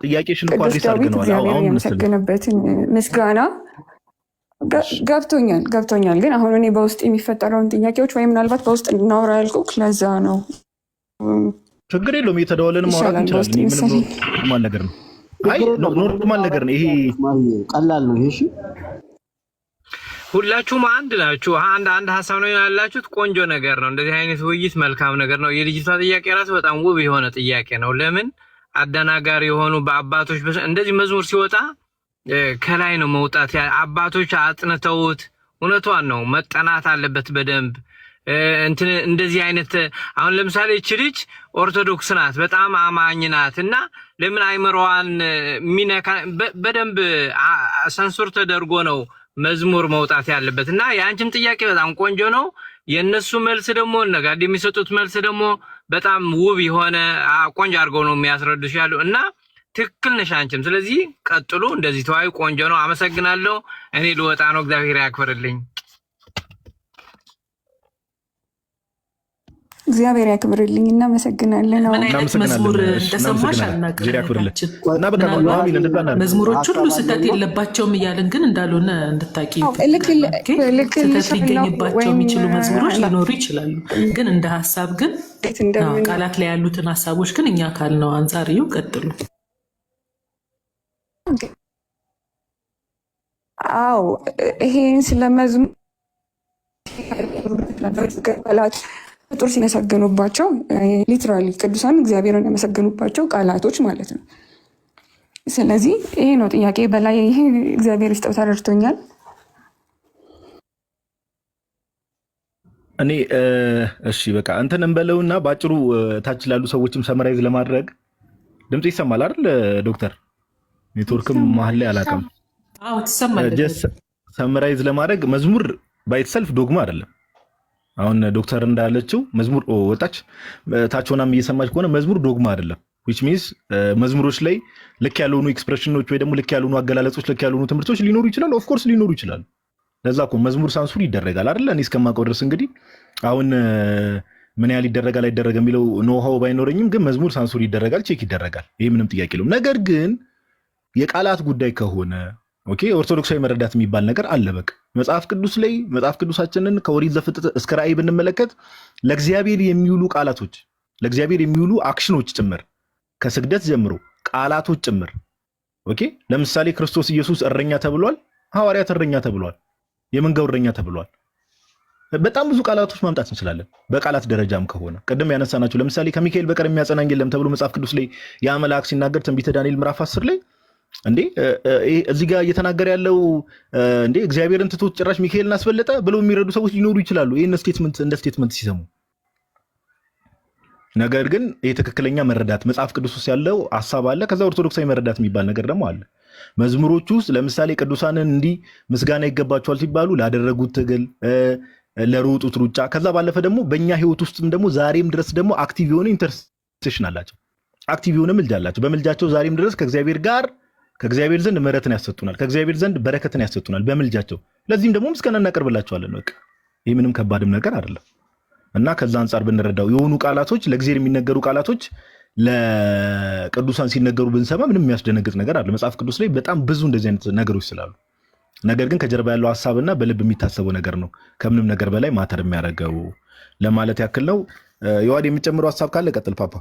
ጥያቄሽን እንኳን ሊሰርግነዋል። አሁን የሚያመሰግንበትን ምስጋና ገብቶኛል። ግን አሁን እኔ በውስጥ የሚፈጠረውን ጥያቄዎች ወይም ምናልባት በውስጥ እናወራ ያልኩህ ለዛ ነው። ችግር የለውም። እየተደዋወልን ማውራት እንችላለን። ምንም ኖርማል ነገር ነው። ኖርማል ነገር ነው። ይሄ ቀላል ነው። ይሄ ሁላችሁም አንድ ናችሁ። አንድ ሀሳብ ነው ያላችሁት። ቆንጆ ነገር ነው። እንደዚህ አይነት ውይይት መልካም ነገር ነው። የልጅቷ ጥያቄ ራሱ በጣም ውብ የሆነ ጥያቄ ነው። ለምን አደናጋሪ የሆኑ በአባቶች እንደዚህ መዝሙር ሲወጣ ከላይ ነው መውጣት። አባቶች አጥንተውት እውነቷን ነው መጠናት አለበት በደንብ እንደዚህ አይነት አሁን ለምሳሌ እቺ ልጅ ኦርቶዶክስ ናት፣ በጣም አማኝ ናት እና ለምን አይምሮዋን ሚነካ በደንብ ሰንሱር ተደርጎ ነው መዝሙር መውጣት ያለበት። እና የአንቺም ጥያቄ በጣም ቆንጆ ነው። የነሱ መልስ ደግሞ ነጋዴ የሚሰጡት መልስ ደግሞ በጣም ውብ የሆነ ቆንጆ አድርገው ነው የሚያስረዱሽ ያሉ እና ትክክል ነሽ አንቺም። ስለዚህ ቀጥሉ፣ እንደዚህ ተዋዩ። ቆንጆ ነው። አመሰግናለሁ። እኔ ልወጣ ነው። እግዚአብሔር ያክብርልኝ። እግዚአብሔር ያክብርልኝ። እናመሰግናለን። መዝሙር እንደሰማሽ መዝሙሮች ሁሉ ስህተት የለባቸውም እያለን ግን እንዳልሆነ እንድታቂ ስህተት ሊገኝባቸው የሚችሉ መዝሙሮች ሊኖሩ ይችላሉ። ግን እንደ ሀሳብ ግን ቃላት ላይ ያሉትን ሀሳቦች ግን እኛ ካልነው አንጻር ይኸው ቀጥሉ። አዎ ይሄን ስለመዝሙር ፍጡር ሲመሰገኑባቸው ሊትራሊ ቅዱሳን እግዚአብሔርን የመሰገኑባቸው ቃላቶች ማለት ነው። ስለዚህ ይሄ ነው ጥያቄ በላይ ይሄ እግዚአብሔር ይስጠው ተረድቶኛል። እኔ እሺ በቃ እንትን እንበለውና በአጭሩ ታች ላሉ ሰዎችም ሰመራይዝ ለማድረግ ድምጽ ይሰማል አይደል ዶክተር? ኔትወርክም መሀል ላይ አላውቅም። አዎ ትሰማለህ። ጀስት ሰመራይዝ ለማድረግ መዝሙር ባይተሰልፍ ዶግማ አይደለም። አሁን ዶክተር እንዳለችው መዝሙር ወጣች ታች ሆናም እየሰማች ከሆነ መዝሙር ዶግማ አይደለም። which means መዝሙሮች ላይ ልክ ያልሆኑ ኤክስፕሬሽኖች ወይ ደግሞ ልክ ያልሆኑ አገላለጾች ልክ ያልሆኑ ትምህርቶች ሊኖሩ ይችላል። ኦፍ ኮርስ ሊኖሩ ይችላል። ለዛ እኮ መዝሙር ሳንሱር ይደረጋል አይደል? እኔ እስከማውቀው ድረስ እንግዲህ አሁን ምን ያህል ይደረጋል አይደረግም የሚለው ኖሃው ባይኖረኝም ግን መዝሙር ሳንሱር ይደረጋል፣ ቼክ ይደረጋል። ይሄ ምንም ጥያቄ የለውም። ነገር ግን የቃላት ጉዳይ ከሆነ ኦኬ ኦርቶዶክሳዊ መረዳት የሚባል ነገር አለ። በቃ መጽሐፍ ቅዱስ ላይ መጽሐፍ ቅዱሳችንን ከኦሪት ዘፍጥረት እስከ ራእይ ብንመለከት ለእግዚአብሔር የሚውሉ ቃላቶች፣ ለእግዚአብሔር የሚውሉ አክሽኖች ጭምር ከስግደት ጀምሮ ቃላቶች ጭምር ኦኬ። ለምሳሌ ክርስቶስ ኢየሱስ እረኛ ተብሏል፣ ሐዋርያት እረኛ ተብሏል፣ የመንጋው እረኛ ተብሏል። በጣም ብዙ ቃላቶች ማምጣት እንችላለን። በቃላት ደረጃም ከሆነ ቅድም ያነሳናቸው ለምሳሌ ከሚካኤል በቀር የሚያጸናኝ የለም ተብሎ መጽሐፍ ቅዱስ ላይ ያ መልአክ ሲናገር ትንቢተ ዳንኤል ምዕራፍ 10 ላይ እንዴ እዚህ ጋር እየተናገረ ያለው እንዴ እግዚአብሔርን ትቶ ጭራሽ ሚካኤልን አስበለጠ ብለው የሚረዱ ሰዎች ሊኖሩ ይችላሉ፣ ይህን ስቴትመንት እንደ ስቴትመንት ሲሰሙ። ነገር ግን ይህ ትክክለኛ መረዳት መጽሐፍ ቅዱስ ውስጥ ያለው ሀሳብ አለ። ከዛ ኦርቶዶክሳዊ መረዳት የሚባል ነገር ደግሞ አለ። መዝሙሮች ውስጥ ለምሳሌ ቅዱሳንን እንዲህ ምስጋና ይገባቸዋል ሲባሉ ላደረጉት ትግል፣ ለሮጡት ሩጫ፣ ከዛ ባለፈ ደግሞ በእኛ ህይወት ውስጥም ደግሞ ዛሬም ድረስ ደግሞ አክቲቭ የሆነ ኢንተርሴሽን አላቸው፣ አክቲቭ የሆነ ምልጃ አላቸው። በምልጃቸው ዛሬም ድረስ ከእግዚአብሔር ጋር ከእግዚአብሔር ዘንድ ምሕረትን ያሰጡናል፣ ከእግዚአብሔር ዘንድ በረከትን ያሰጡናል በምልጃቸው። ለዚህም ደግሞ ምስጋና እናቀርብላቸዋለን። በቃ ይህ ምንም ከባድም ነገር አይደለም እና ከዛ አንጻር ብንረዳው የሆኑ ቃላቶች ለእግዚአብሔር የሚነገሩ ቃላቶች ለቅዱሳን ሲነገሩ ብንሰማ ምንም የሚያስደነግጥ ነገር አለ። መጽሐፍ ቅዱስ ላይ በጣም ብዙ እንደዚህ አይነት ነገሮች ስላሉ፣ ነገር ግን ከጀርባ ያለው ሀሳብና በልብ የሚታሰበው ነገር ነው ከምንም ነገር በላይ ማተር የሚያደርገው ለማለት ያክል ነው። የዋድ የሚጨምረው ሀሳብ ካለ ቀጥል ፓፓ።